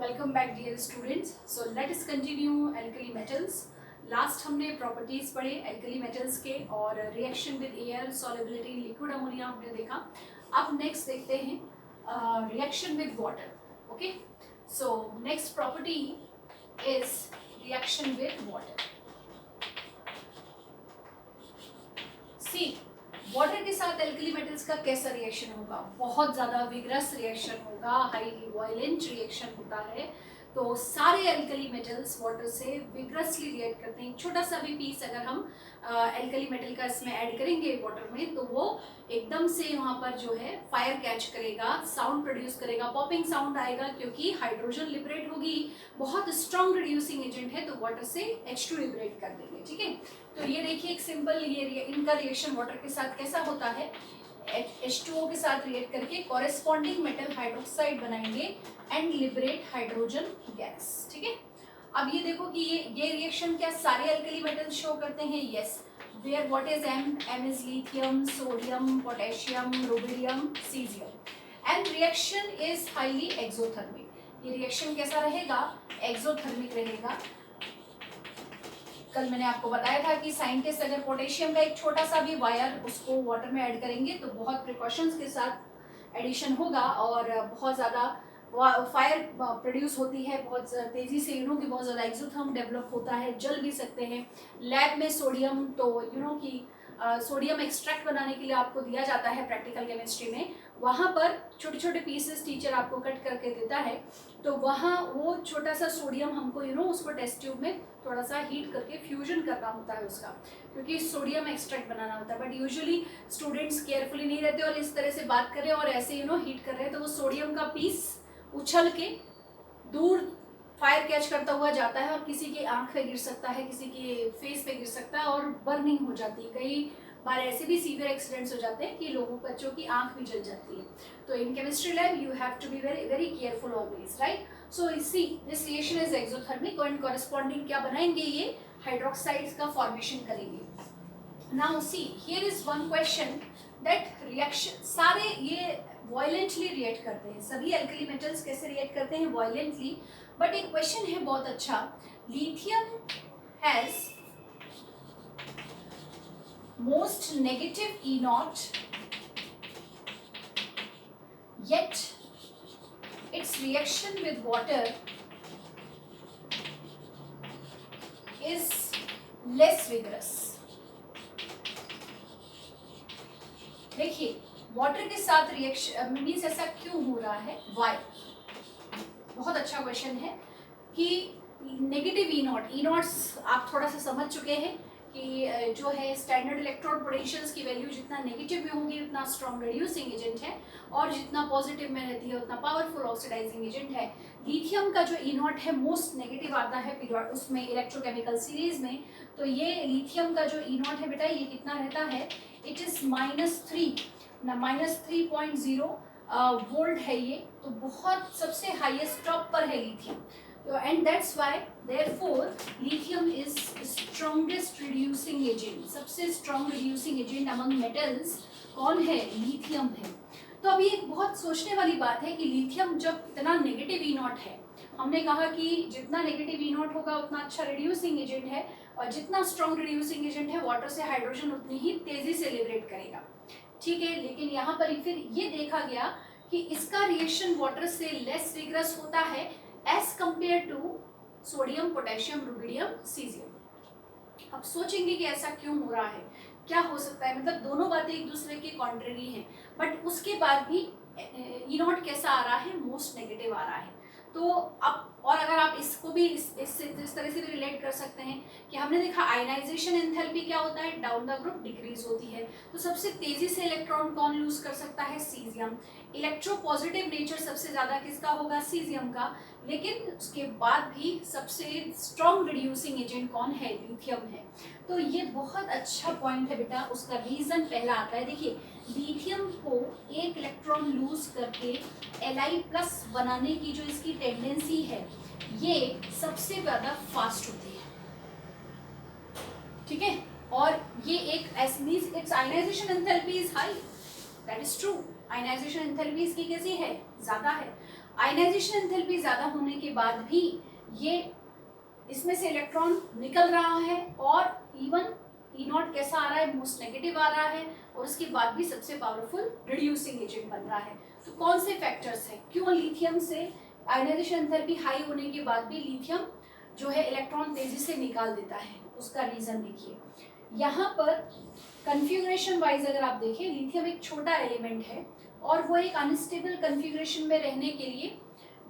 Welcome back dear students. So let us continue alkali metals. Last हमने properties पढ़े alkali metals के और reaction with air, solubility, liquid ammonia हमने देखा। अब नेक्स्ट देखते हैं reaction with water. Okay, so next property is reaction with water. See, water के साथ एल्कली मेटल्स का कैसा रिएक्शन होगा? बहुत ज़्यादा विग्रस रिएक्शन होगा, हाईली वायलेंट रिएक्शन होता है। तो सारे एल्कली मेटल्स वाटर से विग्रसली रिएक्ट करते हैं। छोटा सा भी पीस अगर हम एल्कली मेटल का इसमें ऐड करेंगे वाटर में तो वो एकदम से वहाँ पर जो है फायर कैच करेगा, साउंड प्रोड्यूस करेगा, पॉपिंग साउंड आएगा, क्योंकि हाइड्रोजन लिबरेट होगी। बहुत स्ट्रॉन्ग रिड्यूसिंग एजेंट है तो वाटर से H2 लिबरेट कर देंगे। ठीक है, तो ये देखिए एक सिंपल ये इनका रिएक्शन वाटर के साथ कैसा होता है। H2O के साथ रिएक्ट करके कॉरेस्पॉन्डिंग मेटल हाइड्रोक्साइड बनाएंगे एंड लिबरेट हाइड्रोजन गैस। ठीक है, अब ये देखो कि ये रिएक्शन क्या सारे एल्कली मेटल्स शो करते हैं? Yes, where what is M is lithium, sodium, potassium, rubidium, caesium and reaction is highly exothermic. ये रिएक्शन कैसा रहेगा? एक्सोथर्मिक रहेगा। कल मैंने आपको बताया था कि साइंटिस्ट अगर पोटेशियम का एक छोटा सा भी वायर उसको वाटर में ऐड करेंगे तो बहुत प्रिकॉशंस के साथ एडिशन होगा और बहुत ज़्यादा फायर प्रोड्यूस होती है बहुत तेज़ी से। कि बहुत ज़्यादा एक्सोथर्म डेवलप होता है, जल भी सकते हैं। लैब में सोडियम तो कि सोडियम एक्सट्रैक्ट बनाने के लिए आपको दिया जाता है प्रैक्टिकल केमिस्ट्री में। वहाँ पर छोटे छोटे पीसेस टीचर आपको कट करके देता है, तो वहाँ वो छोटा सा सोडियम हमको उसको टेस्ट ट्यूब में थोड़ा सा हीट करके फ्यूजन करना होता है उसका, क्योंकि सोडियम एक्सट्रैक्ट बनाना होता है। बट यूजुअली स्टूडेंट्स केयरफुली नहीं रहते और इस तरह से बात कर रहे हैं और ऐसे हीट कर रहे हैं, तो वो सोडियम का पीस उछल के दूर फायर कैच करता हुआ जाता है और किसी की आंख पे गिर सकता है, किसी के फेस पे गिर सकता है और बर्निंग हो जाती है। कई बार ऐसे भी सीवियर एक्सीडेंट्स हो जाते हैं कि बच्चों की आंख भी जल जाती है। तो in chemistry lab you have to be very very careful always, right? So see this reaction is exothermic and corresponding क्या बनाएंगे? ये हाइड्रोक्साइड्स का फॉर्मेशन करेंगे। Now see here is one question that reaction सारे ये वायलेंटली रिएक्ट करते हैं। सभी एल्कली मेटल्स कैसे रिएक्ट करते हैं? वायलेंटली। बट एक क्वेश्चन है बहुत अच्छा, lithium has most negative E0 yet its reaction with water is less vigorous। देखिए वाटर के साथ रिएक्शन मीन्स ऐसा क्यों हो रहा है? वाई? बहुत अच्छा क्वेश्चन है कि नेगेटिव E0 आप थोड़ा सा समझ चुके हैं कि जो है स्टैंडर्ड इलेक्ट्रोड पोटेंशियल्स की वैल्यू जितना नेगेटिव में होगी उतना स्ट्रॉन्ग रिड्यूसिंग एजेंट है और जितना पॉजिटिव में रहती है उतना पावरफुल ऑक्सीडाइजिंग एजेंट है। लिथियम का जो E0 है मोस्ट नेगेटिव आता है पीरियड उसमें इलेक्ट्रोकेमिकल सीरीज में। तो ये लिथियम का जो E0 है बेटा ये कितना रहता है? इट इज -3.0 वोल्ट है ये, तो बहुत सबसे हाईएस्ट टॉप पर है lithium. And that's why therefore lithium is strongest reducing agent. सबसे strong reducing agent among metals कौन है? लिथियम है। तो अभी एक बहुत सोचने वाली बात है कि लिथियम जब इतना नेगेटिव E0 है, हमने कहा कि जितना नेगेटिव E0 होगा उतना अच्छा रिड्यूसिंग एजेंट है और जितना स्ट्रॉन्ग रिड्यूसिंग एजेंट है वाटर से हाइड्रोजन उतनी ही तेजी से लिबरेट करेगा। ठीक है, लेकिन यहाँ पर फिर ये देखा गया कि इसका रिएक्शन वाटर से लेस विग्रस होता है as compare to sodium, potassium, rubidium, caesium. अब सोचेंगे कि ऐसा क्यों हो रहा है, क्या हो सकता है? मतलब दोनों बातें एक दूसरे के कॉन्ट्रेरी हैं, बट उसके बाद भी E0 कैसा आ रहा है? मोस्ट नेगेटिव आ रहा है। तो अब और अगर आप इसको भी इस तरह से भी रिलेट कर सकते हैं कि हमने देखा आयनाइजेशन एंथैल्पी क्या होता है? डाउन द ग्रुप डिक्रीज होती है। तो सबसे तेजी से इलेक्ट्रॉन कौन लूज कर सकता है? सीजियम। इलेक्ट्रोपॉजिटिव नेचर सबसे ज़्यादा किसका होगा? सीजियम का। लेकिन उसके बाद भी सबसे स्ट्रॉन्ग रिड्यूसिंग एजेंट कौन है? लिथियम है। तो ये बहुत अच्छा पॉइंट है बेटा। उसका रीज़न पहला आता है, देखिए लिथियम को एक इलेक्ट्रॉन लूज करके Li+ बनाने की जो इसकी टेंडेंसी है ये सबसे ज़्यादा फास्ट होती है। ठीक है, और ये एक means its ionization enthalpy is high, that is true. Ionization enthalpy इसकी कैसी है? ज़्यादा है। आयनाइजेशन एंथैल्पी ज़्यादा होने के बाद भी ये इसमें से इलेक्ट्रॉन निकल रहा है और इवन ई नॉट कैसा आ रहा है, मोस्ट नेगेटिव आ रहा है, और उसके बाद भी सबसे पावरफुल रिड्यूसिंग एजेंट बन रहा है। तो कौन से फैक्टर्स हैं, क्यों लिथियम से आयनाइजेशन एंथैल्पी हाई होने के बाद भी लिथियम जो है इलेक्ट्रॉन तेजी से निकाल देता है, उसका रीज़न देखिए। यहाँ पर कन्फिग्रेशन वाइज अगर आप देखें, लिथियम एक छोटा एलिमेंट है और वो एक अनस्टेबल कन्फिग्रेशन में रहने के लिए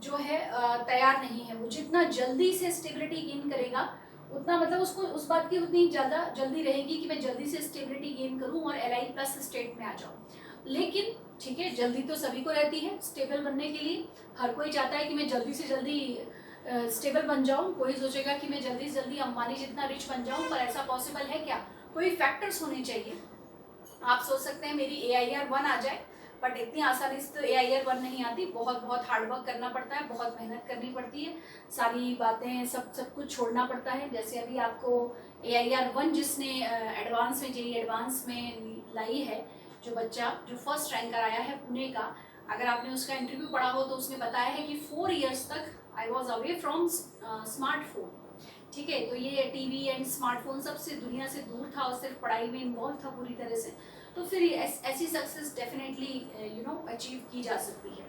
जो है तैयार नहीं है। वो जितना जल्दी से स्टेबिलिटी गेन करेगा उतना, मतलब उसको उस बात की उतनी ज़्यादा जल्दी रहेगी कि मैं जल्दी से स्टेबिलिटी गेन करूं और Li+ स्टेट में आ जाऊं। लेकिन ठीक है, जल्दी तो सभी को रहती है स्टेबल बनने के लिए, हर कोई चाहता है कि मैं जल्दी से जल्दी स्टेबल बन जाऊं। कोई सोचेगा कि मैं जल्दी से जल्दी अंबानी जितना रिच बन जाऊं, पर ऐसा पॉसिबल है क्या? कोई फैक्टर्स होने चाहिए। आप सोच सकते हैं मेरी AIR1 आ जाए, बट इतनी आसानी से तो AIR1 नहीं आती। बहुत बहुत हार्डवर्क करना पड़ता है, बहुत मेहनत करनी पड़ती है, सारी बातें सब कुछ छोड़ना पड़ता है। जैसे अभी आपको AIR1 जिसने एडवांस में JEE एडवांस में लाई है, जो बच्चा जो फर्स्ट रैंकर आया है पुणे का, अगर आपने उसका इंटरव्यू पढ़ा हो तो उसने बताया है कि 4 इयर्स तक I was away from smartphone. ठीक है, तो ये टीवी एंड स्मार्टफोन सबसे दुनिया से दूर था और सिर्फ पढ़ाई में इन्वॉल्व था पूरी तरह से। तो फिर ऐसी सक्सेस डेफिनेटली अचीव की जा सकती है।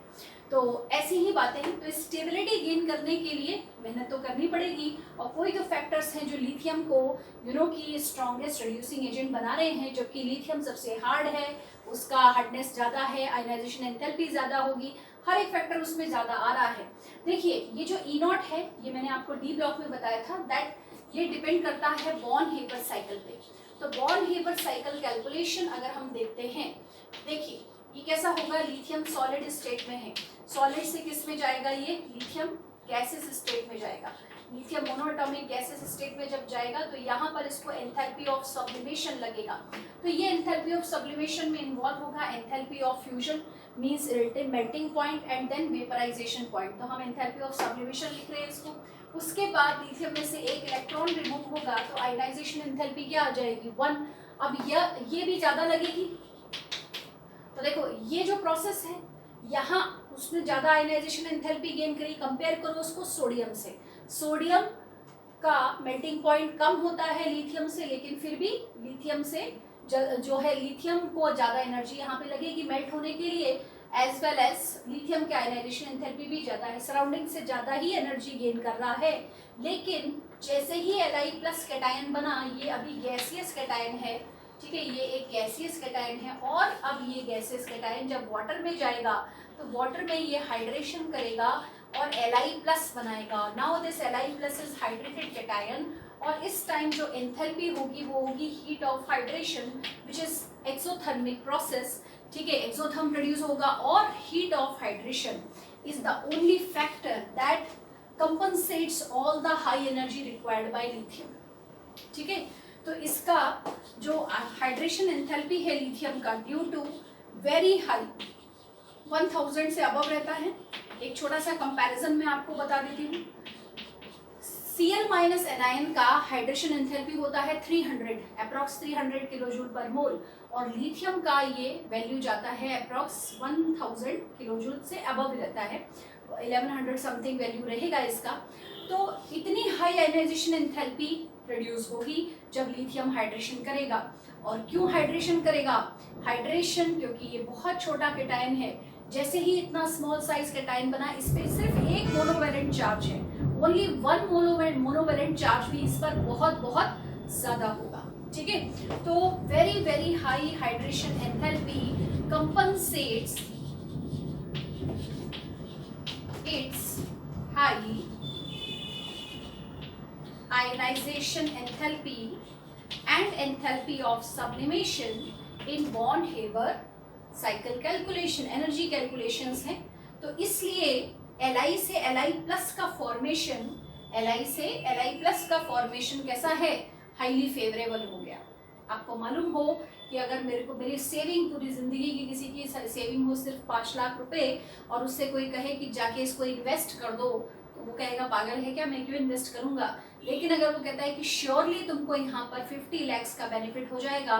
तो ऐसी ही बातें हैं। तो स्टेबिलिटी गेन करने के लिए मेहनत तो करनी पड़ेगी, और कोई तो फैक्टर्स हैं जो लिथियम को की स्ट्रॉन्गेस्ट रिड्यूसिंग एजेंट बना रहे हैं। जबकि लिथियम सबसे हार्ड है, उसका हार्डनेस ज़्यादा है, आयनाइजेशन एंथैल्पी ज़्यादा होगी, हर एक फैक्टर उसमें ज़्यादा आ रहा है। देखिए ये जो ई नॉट है, ये मैंने आपको डी ब्लॉक में बताया था दैट ये डिपेंड करता है बॉर्न हेबर साइकिल पे। तो बॉर्न हेबर साइकिल कैलकुलेशन अगर हम देखते हैं, देखिए ये कैसा होगा, लिथियम सॉलिड स्टेट में है, सॉलिड से किस में जाएगा, ये लिथियम गैसेस स्टेट में जाएगा। लिथियम मोनोएटॉमिक गैसेस स्टेट में जब जाएगा तो यहाँ पर इसको एंथैल्पी ऑफ सब्लिमेशन लगेगा। तो ये एंथैल्पी ऑफ सब्लिमेशन में इन्वॉल्व होगा enthalpy of fusion means relative melting point and then vaporization point. तो हम एंथैल्पी ऑफ सब्लिमेशन लिख रहे हैं इसको। उसके बाद लिथियम में से एक इलेक्ट्रॉन रिमूव होगा तो आयनाइजेशन एंथैल्पी क्या आ जाएगी, 1। अब ये भी ज़्यादा लगेगी। तो देखो ये जो प्रोसेस है, यहाँ उसने ज़्यादा आयनाइजेशन एंथैल्पी गेन करी। कंपेयर करो उसको सोडियम से, सोडियम का मेल्टिंग पॉइंट कम होता है लिथियम से, लेकिन फिर भी लिथियम से जो है लिथियम को ज़्यादा एनर्जी यहाँ पे लगेगी मेल्ट होने के लिए, एज वेल एज लिथियम के आयनाइजेशन एंथैल्पी भी ज़्यादा है, सराउंडिंग से ज़्यादा ही एनर्जी गेन कर रहा है। लेकिन जैसे ही Li+ कैटायन बना, ये अभी गैसियस कैटायन है, ठीक है, ये एक गैसियस कैटायन है, और अब ये गैसियस कैटायन जब वाटर में जाएगा तो वाटर में ये हाइड्रेशन करेगा और Li+ बनाएगा। Now this Li+ is hydrated cation, और इस टाइम जो एंथैल्पी होगी वो होगी heat of hydration which is exothermic process. ठीक है, एक्सोथर्म प्रोड्यूस होगा, और heat of hydration is the only factor that compensates all the high energy required by lithium. ठीक है, तो इसका जो हाइड्रेशन एंथैल्पी है लिथियम का ड्यू टू वेरी हाई 1000 से अबव रहता है। एक छोटा सा कंपैरिजन मैं आपको बता देती हूँ। Cl- anion का हाइड्रेशन एंथैल्पी होता है 300 अप्रॉक्स 300 किलोजूल पर मोल, और लिथियम का ये वैल्यू जाता है अप्रॉक्स 1000 किलोजूल से अबव रहता है, 1100 समथिंग वैल्यू रहेगा इसका। तो इतनी हाई आयनाइजेशन एंथैल्पी प्रोड्यूस होगी जब लिथियम हाइड्रेशन करेगा। और क्यों हाइड्रेशन करेगा, हाइड्रेशन क्योंकि ये बहुत छोटा कैटायन है, जैसे ही इतना स्मॉल साइज कैटायन बना, इस पे सिर्फ एक मोनोवैलेंट चार्ज है, ओनली 1 मोनोवैलेंट चार्ज भी इस पर बहुत बहुत ज्यादा होगा। ठीक है, तो very very high hydration enthalpy compensates its high ionization enthalpy and enthalpy of sublimation in Born-Haber cycle calculation, energy calculations हैं। तो इसलिए Li से Li+ का फॉर्मेशन, Li से Li+ का फॉर्मेशन कैसा है, हाईली फेवरेबल हो गया। आपको मालूम हो कि अगर मेरी सेविंग पूरी ज़िंदगी की, किसी की सेविंग हो सिर्फ 5 लाख रुपए, और उससे कोई कहे कि जाके इसको इन्वेस्ट कर दो, तो वो कहेगा पागल है क्या, मैं क्यों इन्वेस्ट करूंगा। लेकिन अगर वो कहता है कि श्योरली तुमको यहाँ पर 50 लाख का बेनिफिट हो जाएगा,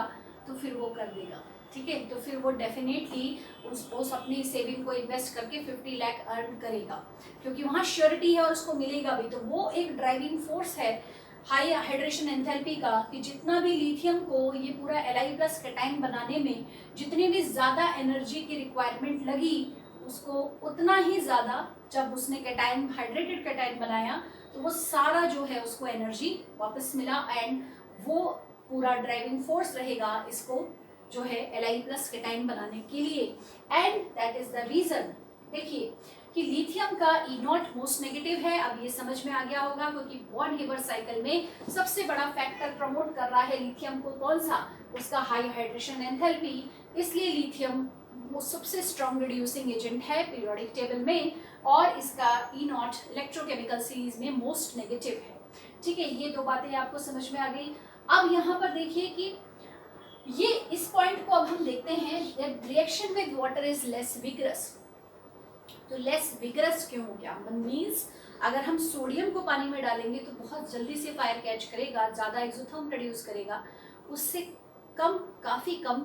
तो फिर वो कर देगा। ठीक है, तो फिर वो डेफिनेटली उस अपनी सेविंग को इन्वेस्ट करके 50 लाख अर्न करेगा, क्योंकि वहाँ श्योरिटी है और उसको मिलेगा भी। तो वो एक ड्राइविंग फोर्स है हाई हाइड्रेशन एंथैल्पी का, कि जितना भी लिथियम को ये पूरा Li+ कैटायन बनाने में जितनी भी ज़्यादा एनर्जी की रिक्वायरमेंट लगी, उसको उतना ही ज़्यादा जब उसने कैटायन, हाइड्रेटेड कैटायन बनाया, तो वो सारा जो है उसको एनर्जी वापस मिला, एंड वो पूरा ड्राइविंग फोर्स रहेगा इसको जो है Li+ कैटायन बनाने के लिए। And that is the reason, देखिए कि लिथियम का E0 मोस्ट नेगेटिव है। अब ये समझ में आ गया होगा, क्योंकि बॉन हेबर साइकिल में सबसे बड़ा फैक्टर प्रमोट कर रहा है लिथियम को, कौन सा, उसका हाई हाइड्रेशन एंथैल्पी। इसलिए लिथियम वो सबसे स्ट्रॉन्ग रिड्यूसिंग एजेंट है पीरियोडिक टेबल में, और इसका E0 इलेक्ट्रोकेमिकल सीरीज में मोस्ट नेगेटिव है। ठीक है, ये दो बातें आपको समझ में आ गई। अब यहाँ पर देखिए कि ये इस पॉइंट को अब हम देखते हैं, reaction with water is less vigorous. तो लेस विगरस क्यों हो गया, मीन्स अगर हम सोडियम को पानी में डालेंगे तो बहुत जल्दी से फायर कैच करेगा, ज़्यादा एक्सोथर्म प्रोड्यूस करेगा, उससे कम, काफ़ी कम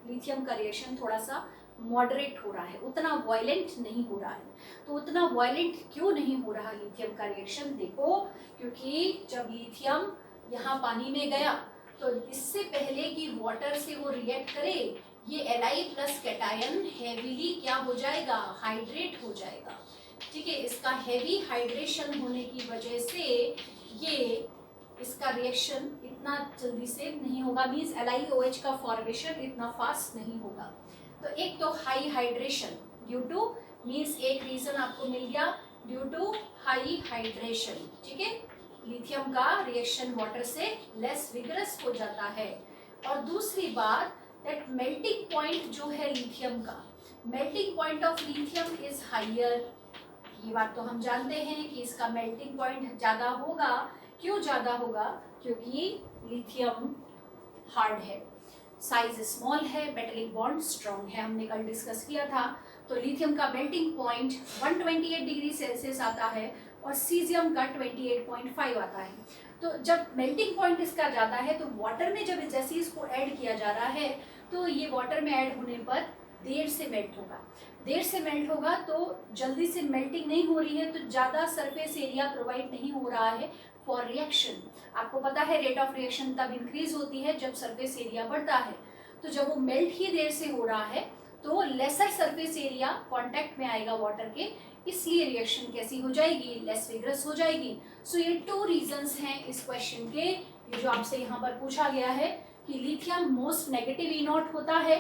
लिथियम का रिएक्शन थोड़ा सा मॉडरेट हो रहा है, उतना वायलेंट नहीं हो रहा है। तो उतना वायलेंट क्यों नहीं हो रहा लिथियम का रिएक्शन, देखो क्योंकि जब लिथियम यहाँ पानी में गया तो इससे पहले कि वाटर से वो रिएक्ट करे, ये Li+ कैटायन हेवीली क्या हो जाएगा, हाइड्रेट हो जाएगा। ठीक है, इसका हेवी हाइड्रेशन होने की वजह से ये इसका रिएक्शन इतना जल्दी से नहीं होगा, मीन्स LiOH का फॉर्मेशन इतना फास्ट नहीं होगा। तो एक तो high hydration due to, means एक रीजन आपको मिल गया, ड्यू टू हाई हाइड्रेशन। ठीक है, लिथियम का रिएक्शन वाटर से लेस विगरस हो जाता है। और दूसरी बात, दैट मेल्टिंग पॉइंट जो है लिथियम का, melting point of lithium is higher. ये बात तो हम जानते हैं कि इसका मेल्टिंग पॉइंट ज़्यादा होगा। क्यों ज़्यादा होगा, क्योंकि लिथियम हार्ड है, साइज स्मॉल है, मेटेलिक बॉन्ड स्ट्रॉन्ग है, हमने कल डिस्कस किया था। तो लिथियम का मेल्टिंग पॉइंट 128 डिग्री सेल्सियस आता है और सीजियम का 28.5 आता है। तो जब मेल्टिंग पॉइंट इसका ज़्यादा है, तो वाटर में जब जैसे इसको ऐड किया जा रहा है, तो ये वाटर में ऐड होने पर देर से मेल्ट होगा, देर से मेल्ट होगा, तो जल्दी से मेल्टिंग नहीं हो रही है, तो ज़्यादा सरफेस एरिया प्रोवाइड नहीं हो रहा है फॉर रिएक्शन। आपको पता है रेट ऑफ रिएक्शन तब इंक्रीज होती है जब सरफेस एरिया बढ़ता है। तो जब वो मेल्ट ही देर से हो रहा है, तो लेसर सरफेस एरिया कांटेक्ट में आएगा वाटर के, इसलिए रिएक्शन कैसी हो जाएगी, लेस विगरस हो जाएगी। सो ये 2 रीजंस हैं इस क्वेश्चन के, ये जो आपसे यहाँ पर पूछा गया है कि लिथियम मोस्ट नेगेटिव E0 होता है,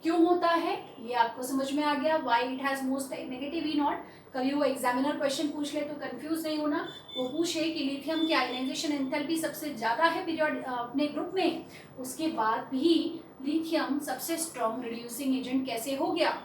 क्यों होता है, ये आपको समझ में आ गया, why it has most negative E0। कभी वो एग्जामिनर क्वेश्चन पूछ ले तो कंफ्यूज नहीं होना, वो पूछे कि लिथियम की आयनाइजेशन एंथैल्पी सबसे ज़्यादा है पीरियड अपने ग्रुप में, उसके बाद भी लिथियम सबसे स्ट्रॉन्ग रिड्यूसिंग एजेंट कैसे हो गया।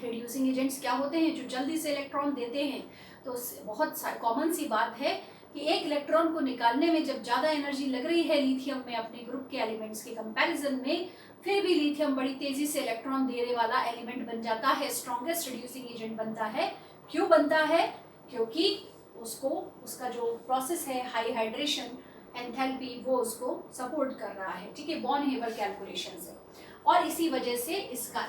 रिड्यूसिंग एजेंट्स क्या होते हैं, जो जल्दी से इलेक्ट्रॉन देते हैं। तो बहुत कॉमन सी बात है कि एक इलेक्ट्रॉन को निकालने में जब ज़्यादा एनर्जी लग रही है लिथियम में अपने ग्रुप के एलिमेंट्स के कंपैरिजन में, फिर भी लिथियम बड़ी तेजी से इलेक्ट्रॉन देने वाला एलिमेंट बन जाता है, स्ट्रॉन्गेस्ट रिड्यूसिंग एजेंट बनता है। क्यों बनता है, क्योंकि उसको उसका जो प्रोसेस है हाई हाइड्रेशन एंथैल्पी वो उसको सपोर्ट कर रहा है। ठीक है, बॉन हेबर कैलकुलेशन से, और इसी वजह से इसका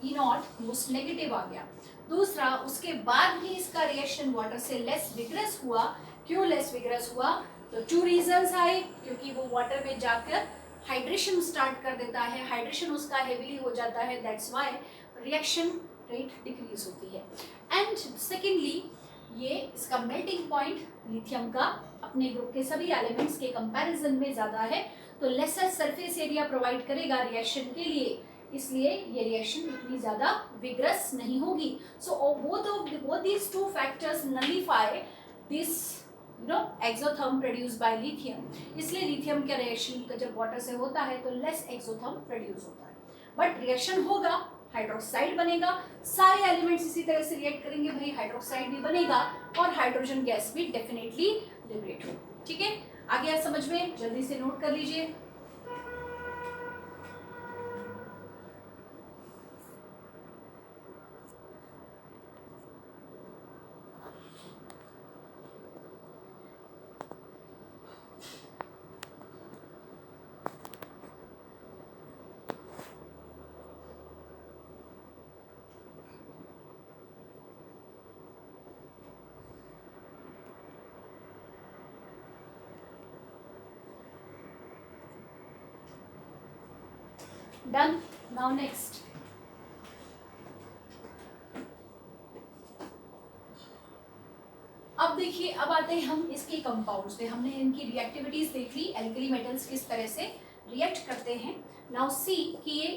E0 मोस्ट नेगेटिव आ गया। दूसरा, उसके बाद भी इसका रिएक्शन वाटर से लेस विगरस हुआ। क्यों लेस विगरस हुआ, तो 2 रीजंस आए, क्योंकि वो वाटर में जाकर हाइड्रेशन स्टार्ट कर देता है, हाइड्रेशन उसका हेवीली हो जाता है, that's why reaction rate decrease होती है। एंड सेकेंडली, ये इसका मेल्टिंग पॉइंट लिथियम का अपने ग्रुप के सभी एलिमेंट्स के कंपैरिजन में ज़्यादा है, तो लेसर सरफेस एरिया प्रोवाइड करेगा रिएक्शन के लिए, इसलिए ये रिएक्शन इतनी ज़्यादा विगरस नहीं होगी। So both these 2 factors nullify this exotherm produce by lithium. इसलिए लिथियम का रिएक्शन जब वाटर से होता है तो लेस एक्सोथर्म प्रोड्यूस होता है, बट रिएक्शन होगा, हाइड्रोक्साइड बनेगा, सारे एलिमेंट्स इसी तरह से रिएक्ट करेंगे, भाई हाइड्रोक्साइड भी बनेगा और हाइड्रोजन गैस भी डेफिनेटली लिबरेट होगी। ठीक है, आ गया समझ में, जल्दी से नोट कर लीजिए। डन. Now next. अब देखिए, अब आते हैं हम इसके कंपाउंड्स पे. हमने इनकी रिएक्टिविटीज देख ली, एल्कली मेटल्स किस तरह से रिएक्ट करते हैं. नाउ सी कि ये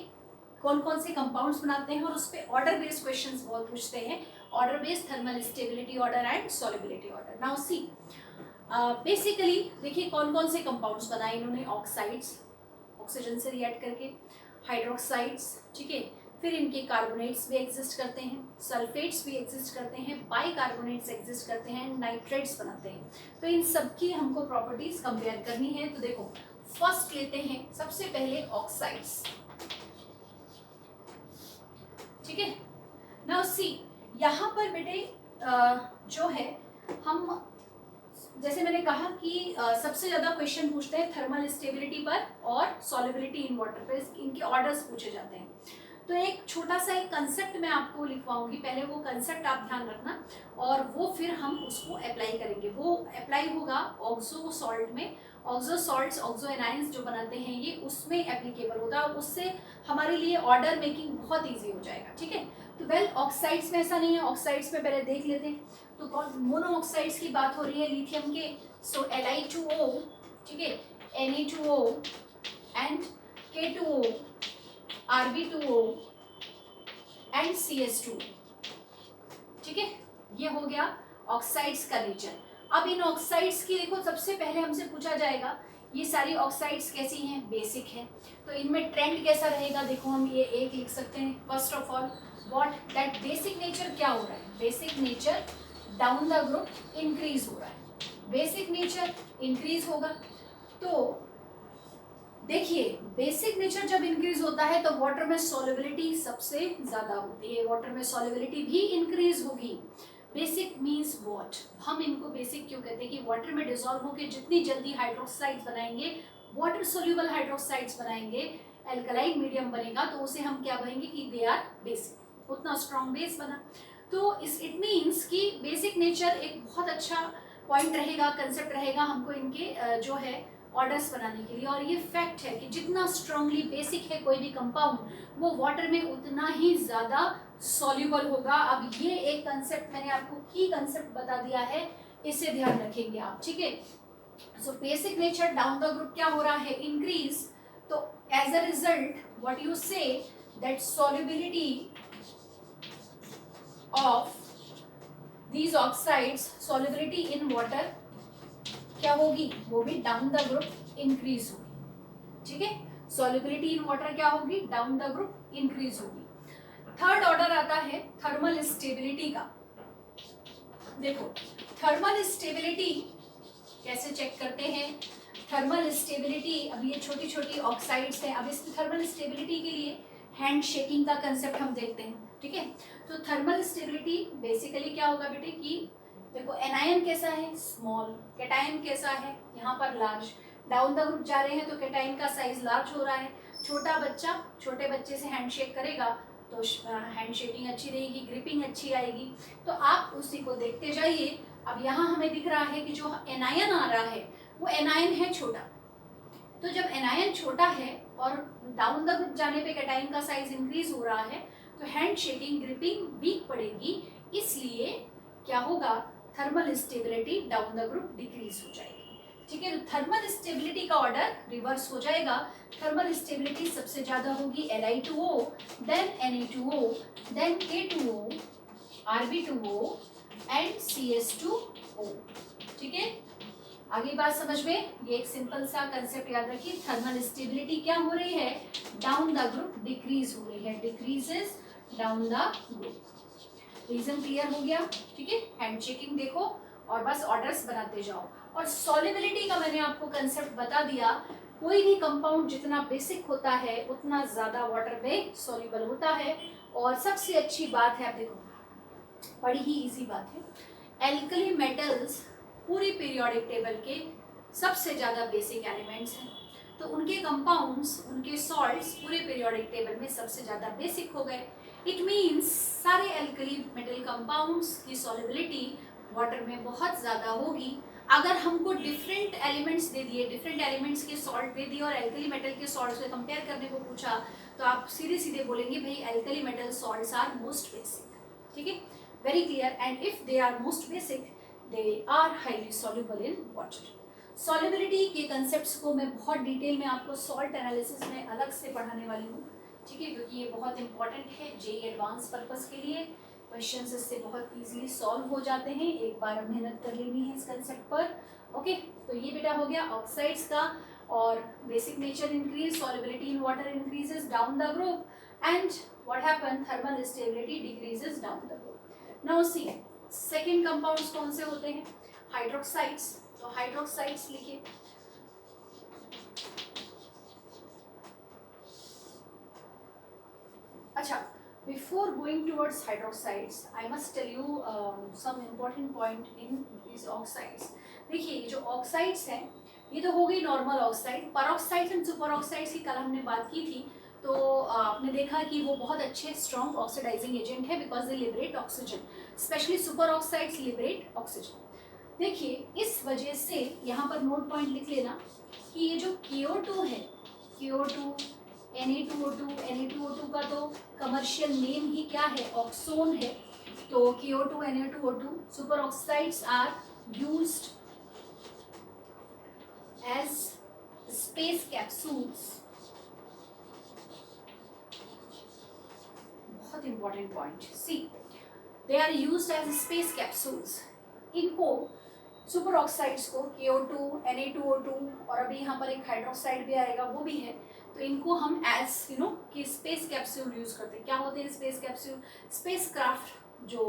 कौन कौन से कंपाउंड्स बनाते हैं, और उस पर ऑर्डर बेस्ड क्वेश्चंस बहुत पूछते हैं. Order based, thermal stability order and solubility order. Now see basically देखिए कौन कौन से कंपाउंड्स बनाए इन्होंने. ऑक्साइड्स, ऑक्सीजन से रिएक्ट करके. हाइड्रोक्साइड्स, ठीक है. फिर इनके कार्बोनेट्स भी एग्जिस्ट करते हैं, सल्फेट्स भी एग्जिस्ट करते हैं, बाइकार्बोनेट्स एग्जिस्ट करते हैं, नाइट्रेट्स बनाते हैं. तो इन सब की हमको प्रॉपर्टीज कंपेयर करनी है. तो देखो, फर्स्ट लेते हैं सबसे पहले ऑक्साइड्स, ठीक है. नाउ सी, यहाँ पर बेटे जो है, हम जैसे मैंने कहा कि सबसे ज्यादा क्वेश्चन पूछते हैं थर्मल स्टेबिलिटी पर और सॉल्युबिलिटी इन वाटर पर. इनके ऑर्डर्स पूछे जाते हैं. तो एक छोटा सा एक कंसेप्ट मैं आपको लिखवाऊंगी, पहले वो कंसेप्ट आप ध्यान रखना, और वो फिर हम उसको अप्लाई करेंगे. वो अप्लाई होगा ऑक्सो सॉल्ट में. ऑक्सो सॉल्ट्स, ऑक्सो एनाइंस जो बनाते हैं ये, उसमें एप्लीकेबल होगा. उससे हमारे लिए ऑर्डर मेकिंग बहुत ईजी हो जाएगा, ठीक है. तो वेल, ऑक्साइड्स में ऐसा नहीं है. ऑक्साइड्स में पहले देख लेते हैं. तो कौन मोनो ऑक्साइड्स की बात हो रही है लिथियम के. सो Li2O, ठीक है, Na2O and K2O, Rb2O and CS2, ठीक है. ये हो गया ऑक्साइड्स का नेचर. अब इन ऑक्साइड्स की देखो, सबसे पहले हमसे पूछा जाएगा ये सारी ऑक्साइड्स कैसी हैं, बेसिक है. तो इनमें ट्रेंड कैसा रहेगा, देखो हम ये एक लिख सकते हैं. First of all what that basic nature क्या हो रहा है. Basic nature down the group increase हो रहा है. बेसिक नेचर इंक्रीज होगा. तो देखिए, बेसिक नेचर जब इंक्रीज होता है तो वाटर में सॉल्युबिलिटी सबसे ज्यादा होती है. वाटर में सॉल्युबिलिटी भी इंक्रीज होगी. बेसिक मीन्स व्हाट, हम इनको बेसिक क्यों कहते हैं कि वाटर में डिसॉल्व होकर जितनी जल्दी हाइड्रोक्साइड्स बनाएंगे, वाटर सोल्यूबल हाइड्रोक्साइड्स बनाएंगे, एल्कलाइन मीडियम बनेगा, तो उसे हम क्या कहेंगे कि दे आर बेसिक. उतना स्ट्रॉन्ग बेस बना. तो इट मीन्स कि बेसिक नेचर एक बहुत अच्छा पॉइंट रहेगा, कंसेप्ट रहेगा हमको इनके जो है ऑर्डर्स बनाने के लिए. और ये फैक्ट है कि जितना स्ट्रांगली बेसिक है कोई भी कंपाउंड, वो वाटर में उतना ही ज़्यादा सॉल्यूबल होगा. अब ये एक कंसेप्ट मैंने आपको की कंसेप्ट बता दिया है, इसे ध्यान रखेंगे आप, ठीक है. So basic nature down the group क्या हो रहा है, इंक्रीज. तो as a result what you say that solubility of these oxides, solubility in water क्या होगी, वो भी डाउन द ग्रुप इंक्रीज होगी, ठीक है. सॉल्युबिलिटी इन वाटर क्या होगी, डाउन द ग्रुप इंक्रीज होगी. थर्ड ऑर्डर आता है थर्मल स्टेबिलिटी का. देखो, थर्मल स्टेबिलिटी कैसे चेक करते हैं. थर्मल स्टेबिलिटी, अब ये छोटी छोटी ऑक्साइड्स हैं. अब इस थर्मल स्टेबिलिटी के लिए हैंड शेकिंग का कंसेप्ट हम देखते हैं, ठीक है. तो थर्मल स्टेबिलिटी बेसिकली क्या होगा बेटे कि देखो, एनायन कैसा है, स्मॉल. कैटायन कैसा है, यहाँ पर लार्ज. डाउन द ग्रुप जा रहे हैं तो कैटायन का साइज लार्ज हो रहा है. छोटा बच्चा छोटे बच्चे से हैंडशेक करेगा तो हैंडशेकिंग अच्छी रहेगी, ग्रिपिंग अच्छी आएगी. तो आप उसी को देखते जाइए. अब यहाँ हमें दिख रहा है कि जो एनायन आ रहा है वो एनायन है छोटा. तो जब एनायन छोटा है और डाउन द ग्रुप जाने पे कैटायन का साइज इंक्रीज हो रहा है, तो हैंड शेकिंग, ग्रिपिंग वीक पड़ेगी. इसलिए क्या होगा, thermal stability down the group decrease हो जाएगी, ठीक है. तो थर्मल स्टेबिलिटी का ऑर्डर रिवर्स हो जाएगा. थर्मल स्टेबिलिटी सबसे ज्यादा होगी Li2O, then Na2O, then K2O, Rb2O and CS2O, ठीक है. आगे बात समझ में, ये एक सिंपल सा कंसेप्ट याद रखिए. थर्मल स्टेबिलिटी क्या हो रही है, डाउन द ग्रुप डिक्रीज हो रही है, decreases down the group. Reason clear हो गया, ठीक है. हैंडशेकिंग देखो और बस ऑर्डर्स बनाते जाओ. और सॉल्युबिलिटी का मैंने आपको कंसेप्ट बता दिया. कोई भी कंपाउंड जितना बेसिक होता है उतना ज्यादा वाटर में सॉल्युबल होता है. और सबसे अच्छी बात है, आप देखो बड़ी ही इजी बात है, एल्कली मेटल्स पूरी पीरियोडिक टेबल के सबसे ज़्यादा बेसिक एलिमेंट्स हैं. तो उनके कंपाउंड्स, उनके सॉल्ट्स पूरे पीरियोडिक टेबल में सबसे ज़्यादा बेसिक हो गए. इट मीन्स सारे एल्कली मेटल कंपाउंड्स की सॉल्युबिलिटी वाटर में बहुत ज़्यादा होगी. अगर हमको डिफरेंट एलिमेंट्स दे दिए, डिफरेंट एलिमेंट्स के सॉल्ट दे दिए और एल्कली मेटल के सॉल्ट से कंपेयर करने को पूछा, तो आप सीधे सीधे बोलेंगे भाई alkali metal salts are most basic, ठीक है, very clear. And if they are most basic they are highly soluble in water. Solubility के कंसेप्ट्स को मैं बहुत डिटेल में आपको सॉल्ट एनालिसिस में अलग से पढ़ाने वाली हूँ, ठीक है, क्योंकि ये बहुत इंपॉर्टेंट है जेईई एडवांस पर्पस के लिए। क्वेश्चंस इससे बहुत इजीली सॉल्व हो जाते हैं, एक बार मेहनत कर लेनी है इस कंसेप्ट पर। ओके, तो ये बेटा हो गया ऑक्साइड्स का। और basic nature increase, solubility in water increases down the group, and what happen, thermal stability decreases down the group. Now see second compounds कौन से होते हैं, हाइड्रोक्साइड्स। तो हाइड्रोक्साइड्स लिखिए। अच्छा, before going towards hydroxides I must tell you some important point in these oxides। देखिए ये जो ऑक्साइड्स हैं ये तो हो गई normal oxide. Peroxides and superoxides की कल हमने बात की थी, तो आपने देखा कि वो बहुत अच्छे स्ट्रॉन्ग ऑक्सीडाइजिंग एजेंट है because they liberate oxygen, specially super oxides liberate oxygen. देखिए इस वजह से यहाँ पर नोट पॉइंट लिख लेना कि ये जो CO2 है, CO2 Na2O2, Na2O2 का तो कमर्शियल नेम ही क्या है, ऑक्सोन है। तो CO2 Na2O2 superoxides are used as space capsules. बहुत important point, see they are used as space capsules. इनको सुपर ऑक्साइड्स को CO2 Na2O2 और अभी यहाँ पर एक हाइड्रोक्साइड भी आएगा वो भी है, तो इनको हम एज यू नो कि स्पेस कैप्सूल यूज करते हैं। क्या होते हैं स्पेस कैप्सूल, स्पेस क्राफ्ट जो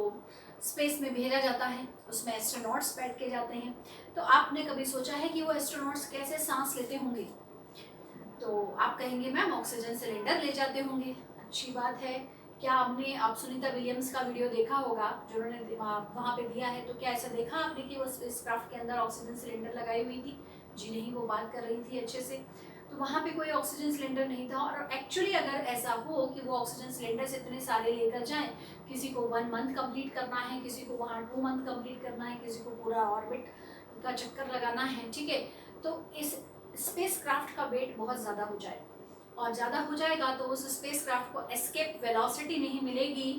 स्पेस में भेजा जाता है उसमें एस्ट्रोनॉट्स बैठ के जाते हैं। तो आपने कभी सोचा है कि वो एस्ट्रोनॉट्स कैसे सांस लेते होंगे, तो आप कहेंगे मैम ऑक्सीजन सिलेंडर ले जाते होंगे, अच्छी बात है। क्या आपने आप सुनीता विलियम्स का वीडियो देखा होगा जो उन्होंने वहाँ पे दिया है, तो क्या ऐसा देखा आपने कि वो स्पेसक्राफ्ट के अंदर ऑक्सीजन सिलेंडर लगाई हुई थी? जी नहीं, वो बात कर रही थी अच्छे से, तो वहाँ पे कोई ऑक्सीजन सिलेंडर नहीं था। और एक्चुअली अगर ऐसा हो कि वो ऑक्सीजन सिलेंडर से इतने सारे लेकर जाएं, किसी को 1 मंथ कंप्लीट करना है, किसी को वहाँ 2 मंथ कंप्लीट करना है, किसी को पूरा ऑर्बिट का चक्कर लगाना है, ठीक है, तो इस स्पेसक्राफ्ट का वेट बहुत ज़्यादा हो जाए और ज़्यादा हो जाएगा तो उस स्पेसक्राफ्ट को एस्केप वेलोसिटी नहीं मिलेगी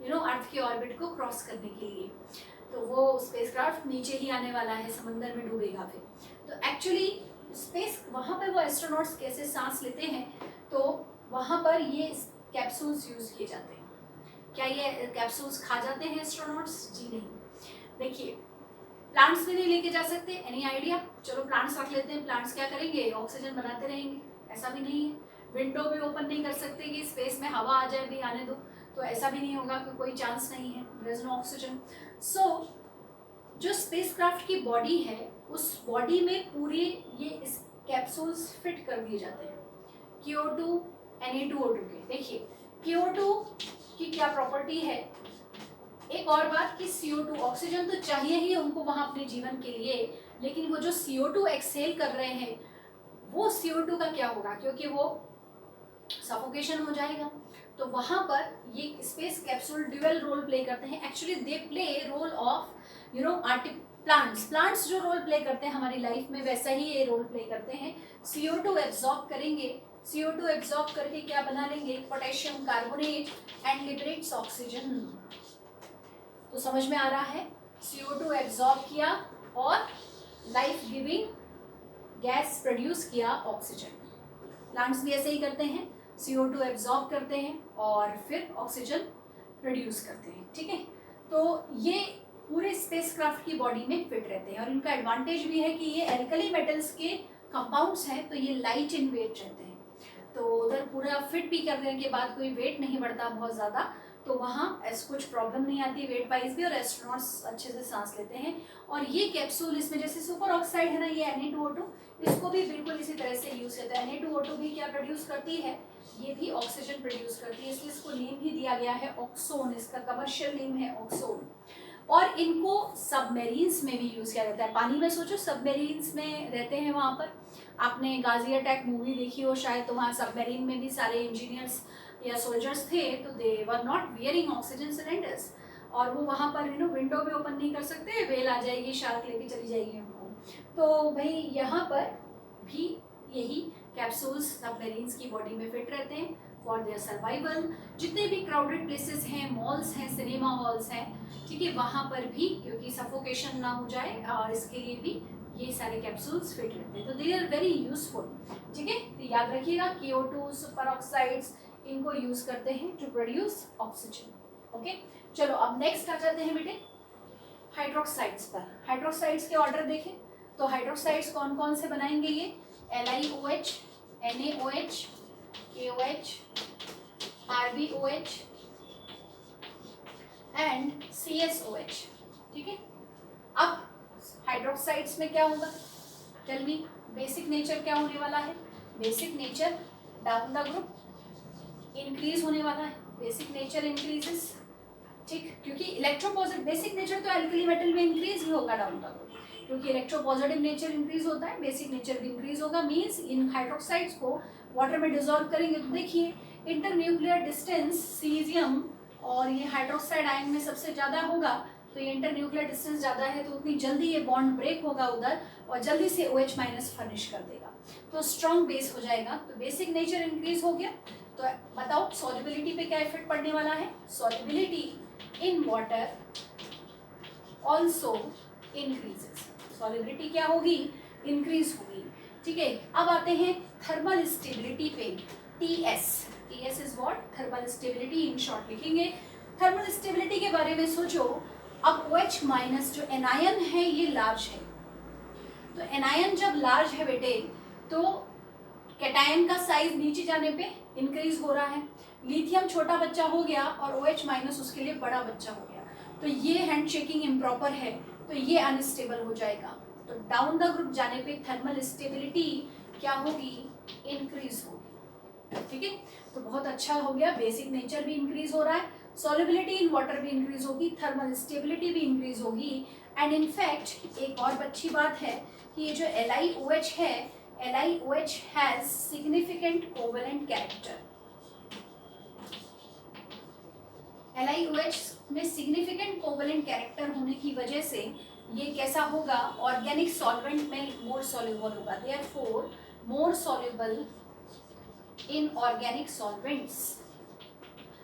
अर्थ के ऑर्बिट को क्रॉस करने के लिए, तो वो स्पेसक्राफ्ट नीचे ही आने वाला है, समंदर में डूबेगा फिर। तो एक्चुअली स्पेस वहाँ पर वो एस्ट्रोनॉट्स कैसे सांस लेते हैं, तो वहाँ पर ये कैप्सूल्स यूज किए जाते हैं। क्या ये कैप्सूल्स खा जाते हैं एस्ट्रोनॉट्स? जी नहीं। देखिए प्लांट्स भी नहीं लेके जा सकते, एनी आइडिया? चलो प्लांट्स रख लेते हैं, प्लांट्स क्या करेंगे, ऑक्सीजन बनाते रहेंगे, ऐसा भी नहीं है। विंडो भी ओपन नहीं कर सकते कि स्पेस में हवा आ जाए भी आने दो, तो ऐसा भी नहीं होगा, कोई चांस नहीं है, देयर इज नो ऑक्सीजन। सो जो स्पेसक्राफ्ट की बॉडी है उस बॉडी में पूरे ये इस कैप्सूल्स फिट कर दिए जाते हैं CO2 Na2O2 के। देखिए CO2 की क्या प्रॉपर्टी है, एक और बात कि CO2 ऑक्सीजन तो चाहिए ही उनको वहाँ अपने जीवन के लिए, लेकिन वो जो CO2 एक्सेल कर रहे हैं वो CO2 का क्या होगा, क्योंकि वो सफोकेशन हो जाएगा। तो वहाँ पर ये space capsule dual role play करते हैं। Actually they play role of plants जो रोल प्ले करते हैं हमारी लाइफ में, वैसा ही ये रोल प्ले करते हैं। CO2 एब्जॉर्ब करेंगे, CO2 एब्जॉर्ब करके क्या बना लेंगे, potassium carbonate and liberates oxygen. तो समझ में आ रहा है, CO2 एब्जॉर्ब किया और लाइफ गिविंग गैस प्रोड्यूस किया ऑक्सीजन। प्लांट्स भी ऐसे ही करते हैं, CO2 एब्जॉर्ब करते हैं और फिर ऑक्सीजन प्रोड्यूस करते हैं, ठीक है। तो ये पूरे स्पेसक्राफ्ट की बॉडी में फिट रहते हैं और इनका एडवांटेज भी है कि ये एल्कली मेटल्स के कंपाउंड्स हैं, तो ये लाइट इन वेट रहते हैं। तो उधर पूरा फिट भी करने के बाद कोई वेट नहीं बढ़ता बहुत ज़्यादा, तो वहाँ ऐसा कुछ प्रॉब्लम नहीं आती वेट वाइज भी, और एस्ट्रोनॉट्स अच्छे से सांस लेते हैं। और ये कैप्सूल इसमें जैसे सुपर ऑक्साइड है ना, ये Na2O2, इसको भी बिल्कुल इसी तरह से यूज करता है। Na2O2 भी क्या प्रोड्यूस करती है, ये भी ऑक्सीजन प्रोड्यूस करती है, इसलिए इसको नेम ही दिया गया है ऑक्सोन, इसका कमर्शियल नेम है ऑक्सोन। और इनको सबमेरीन्स में भी यूज किया जाता है, पानी में सोचो सबमेरीन्स में रहते हैं वहाँ पर, आपने गाजी अटैक मूवी देखी हो शायद, तो वहाँ सबमेरीन में भी सारे इंजीनियर्स या सोल्जर्स थे, तो they were not wearing oxygen cylinders, और वो वहाँ पर विंडो भी ओपन नहीं कर सकते, वेल आ जाएगी, शार्क लेके चली जाएगी उनको। तो भाई यहाँ पर भी यही कैप्सूल्स सबमरीन्स की बॉडी में फिट रहते हैं फॉर देयर सर्वाइवल। जितने भी क्राउडेड प्लेसेस हैं, मॉल्स हैं, सिनेमा हॉल्स हैं, ठीक है, वहाँ पर भी क्योंकि सफोकेशन ना हो जाए और इसके लिए भी ये सारे कैप्सूल्स फिट रहते हैं। तो दे आर वेरी यूजफुल, ठीक है। तो याद रखिएगा CO2, सुपर ऑक्साइड्स, इनको यूज करते हैं टू प्रोड्यूस ऑक्सीजन। ओके, चलो अब नेक्स्ट आ जाते हैं बेटे हाइड्रोक्साइड्स पर। हाइड्रोक्साइड्स के ऑर्डर देखें तो हाइड्रोक्साइड्स कौन कौन से बनाएंगे ये, LiOH, NaOH, KOH, RbOH and CSOH, ठीक है। अब हाइड्रोक्साइड्स में क्या होगा, टेल मी, बेसिक नेचर क्या होने वाला है, basic nature down the group increase होने वाला है, बेसिक नेचर इंक्रीजेस, ठीक, क्योंकि इलेक्ट्रोपॉजिटिव बेसिक नेचर तो एल्कली मेटल में इंक्रीज ही होगा डाउन द ग्रुप, क्योंकि इलेक्ट्रोपॉजिटिव नेचर इंक्रीज होता है, बेसिक नेचर भी इंक्रीज होगा। मीन्स इन हाइड्रोक्साइड्स को वाटर में डिसॉल्व करेंगे तो देखिए इंटरन्यूक्लियर डिस्टेंस सीजियम और ये हाइड्रोक्साइड आयन में सबसे ज़्यादा होगा, तो ये इंटरन्यूक्लियर डिस्टेंस ज़्यादा है तो उतनी जल्दी ये बॉन्ड ब्रेक होगा उधर और जल्दी से OH माइनस फर्निश कर देगा, तो स्ट्रॉन्ग बेस हो जाएगा। तो बेसिक नेचर इंक्रीज हो गया। तो बताओ सॉल्युबिलिटी पे क्या इफेक्ट पड़ने वाला है, solubility in water also increases, solubility क्या होगी, इंक्रीज होगी, ठीक है। अब आते हैं थर्मल स्टेबिलिटी पे, TS is what, thermal stability, in short लिखेंगे। थर्मल स्टेबिलिटी के बारे में सोचो, अब OH माइनस जो एनायन है ये लार्ज है, तो एनायन जब लार्ज है बेटे तो कैटायन का साइज नीचे जाने पे इंक्रीज हो रहा है, लिथियम छोटा बच्चा हो गया और OH माइनस उसके लिए बड़ा बच्चा हो गया, तो ये हैंड शेकिंग इम्प्रॉपर है तो ये अनस्टेबल हो जाएगा। तो डाउन द ग्रुप जाने पे थर्मल स्टेबिलिटी क्या होगी, इंक्रीज होगी, ठीक है। तो बहुत अच्छा हो गया, बेसिक नेचर भी इंक्रीज हो रहा है, सॉल्युबिलिटी इन वाटर भी इंक्रीज होगी, थर्मल स्टेबिलिटी भी इंक्रीज होगी। एंड इनफैक्ट एक और अच्छी बात है कि ये जो LiOH है, LiOH has significant covalent character, LiOH में सिग्निफिकेंट कोवेलेंट कैरेक्टर होने की वजह से ये कैसा होगा, ऑर्गेनिक सॉल्वेंट में मोर सॉल्युबल होगा, therefore more soluble in organic solvents.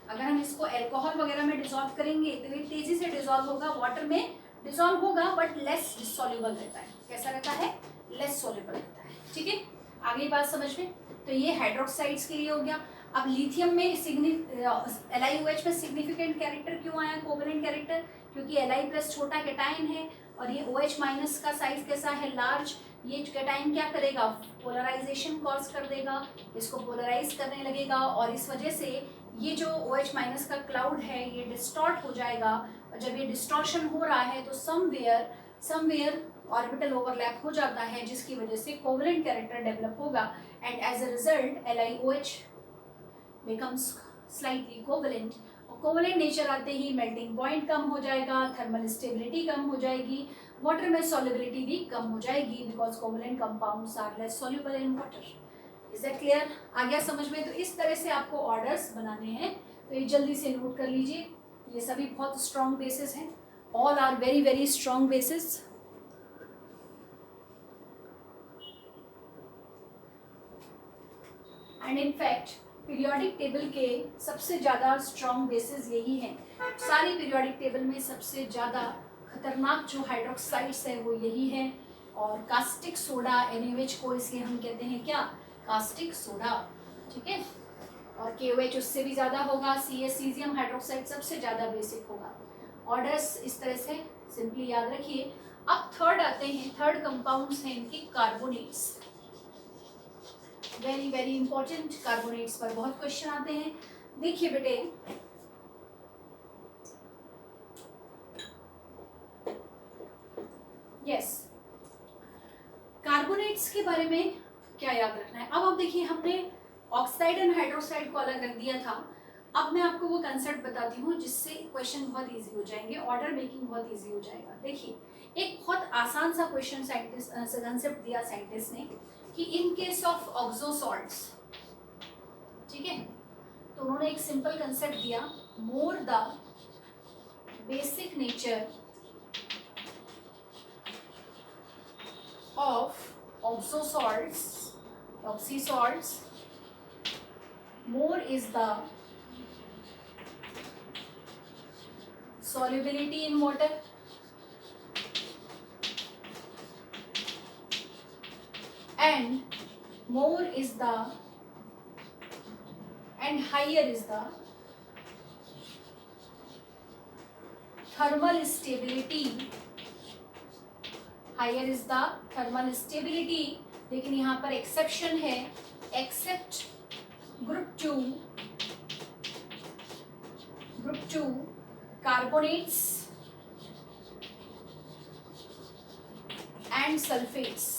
अगर हम इसको अल्कोहल वगैरह में डिसॉल्व करेंगे तो ये तेजी से डिसॉल्व होगा, वाटर में डिसॉल्व होगा बट लेस सॉल्युबल रहता है, कैसा रहता है, लेस सॉल्युबल रहता है, ठीक है। आगे बात समझ में, तो ये हाइड्रोक्साइड्स के लिए हो गया। अब लिथियम में LiOH में सिग्निफिकेंट कैरेक्टर क्यों आया, कोवेलेंट कैरेक्टर, क्योंकि Li प्लस छोटा कैटायन है और ये OH माइनस का साइज कैसा है, लार्ज, ये कैटायन क्या करेगा, पोलराइजेशन कॉज कर देगा, इसको पोलराइज करने लगेगा और इस वजह से ये जो OH माइनस का क्लाउड है ये डिस्टॉर्ट हो जाएगा, और जब ये डिस्टॉर्शन हो रहा है तो समवेयर ऑर्बिटल ओवरलैप हो जाता है जिसकी वजह से कोवेलेंट कैरेक्टर डेवलप होगा and as a result LiOH becomes slightly covalent, और कोवेलेंट नेचर आते ही मेल्टिंग पॉइंट कम हो जाएगा, थर्मल स्टेबिलिटी कम हो जाएगी, वाटर में सॉल्युबिलिटी भी कम हो जाएगी because covalent compounds are less soluble in water. Is that clear, आ गया समझ में। तो इस तरह से आपको ऑर्डर्स बनाने हैं, तो ये जल्दी से नोट कर लीजिए, ये सभी बहुत स्ट्रॉन्ग बेसिस हैं, all are very very strong bases. And in fact periodic table के सबसे ज़्यादा स्ट्रॉन्ग बेसिस यही हैं, सारी पीरियोडिक टेबल में सबसे ज़्यादा खतरनाक जो हाइड्रोक्साइड्स है वो यही है, और कास्टिक सोडा NaOH को इसलिए हम कहते हैं क्या, कास्टिक सोडा, ठीक है। और KOH उससे भी ज़्यादा होगा, CS सीजियम हाइड्रोक्साइड सबसे ज़्यादा बेसिक होगा। ऑर्डर्स इस तरह से सिंपली याद रखिए। अब थर्ड आते हैं, थर्ड कंपाउंड्स हैं इनके carbonates, very very important, carbonates पर बहुत क्वेश्चन आते हैं। देखिए बेटे यस, कार्बोनेट्स के बारे में क्या याद रखना है। अब देखिए हमने ऑक्साइड एंड हाइड्रोक्साइड को अलग रख दिया था, अब मैं आपको वो कंसेप्ट बताती हूँ जिससे क्वेश्चन बहुत इजी हो जाएंगे, ऑर्डर मेकिंग बहुत इजी हो जाएगा। देखिए एक बहुत आसान सा क्वेश्चन साइंटिस्ट कंसेप्ट दिया साइंटिस्ट ने कि in case of oxo salts, ठीक है, तो उन्होंने एक सिंपल कंसेप्ट दिया, more the basic nature of oxysalts, more is the solubility in water, and higher is the thermal stability, लेकिन यहाँ पर एक्सेप्शन है, except group two carbonates and sulphates,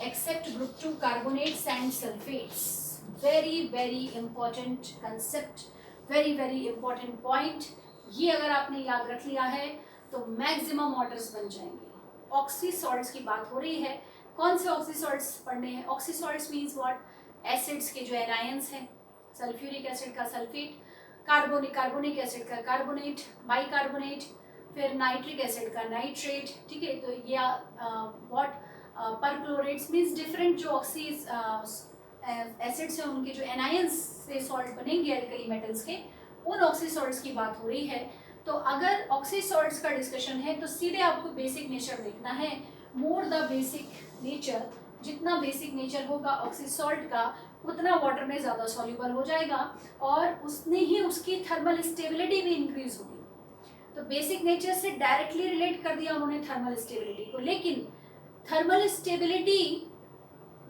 except group 2 carbonates and sulfates. Very important concept, very important point. ये अगर आपने याद रख लिया है तो मैक्सिमम वाटर्स बन जाएंगे. ऑक्सी सॉल्ट्स की बात हो रही है. कौन से ऑक्सी सॉल्ट्स पढ़ने हैं? Oxy salts means what? Acids के जो एनायंस हैं, सल्फ्यूरिक एसिड का सल्फेट, कार्बोनिक एसिड का कार्बोनेट, बाइकार्बोनेट, फिर नाइट्रिक एसिड का नाइट्रेट. ठीक है, तो ये व्हाट परक्लोरेट्स मीन्स डिफरेंट जो ऑक्सीज एसिड्स हैं उनके जो एनायंस से सॉल्ट बनेंगे अल्कली मेटल्स के, उन ऑक्सी सॉल्ट्स की बात हो रही है. तो अगर ऑक्सी सॉल्ट्स का डिस्कशन है तो सीधे आपको बेसिक नेचर देखना है. मोर द बेसिक नेचर, जितना बेसिक नेचर होगा ऑक्सी सॉल्ट का उतना वाटर में ज़्यादा सॉल्यूबल हो जाएगा और उसने ही उसकी थर्मल स्टेबिलिटी भी इंक्रीज होगी. तो बेसिक नेचर से डायरेक्टली रिलेट कर दिया उन्होंने थर्मल स्टेबिलिटी को. लेकिन थर्मल स्टेबिलिटी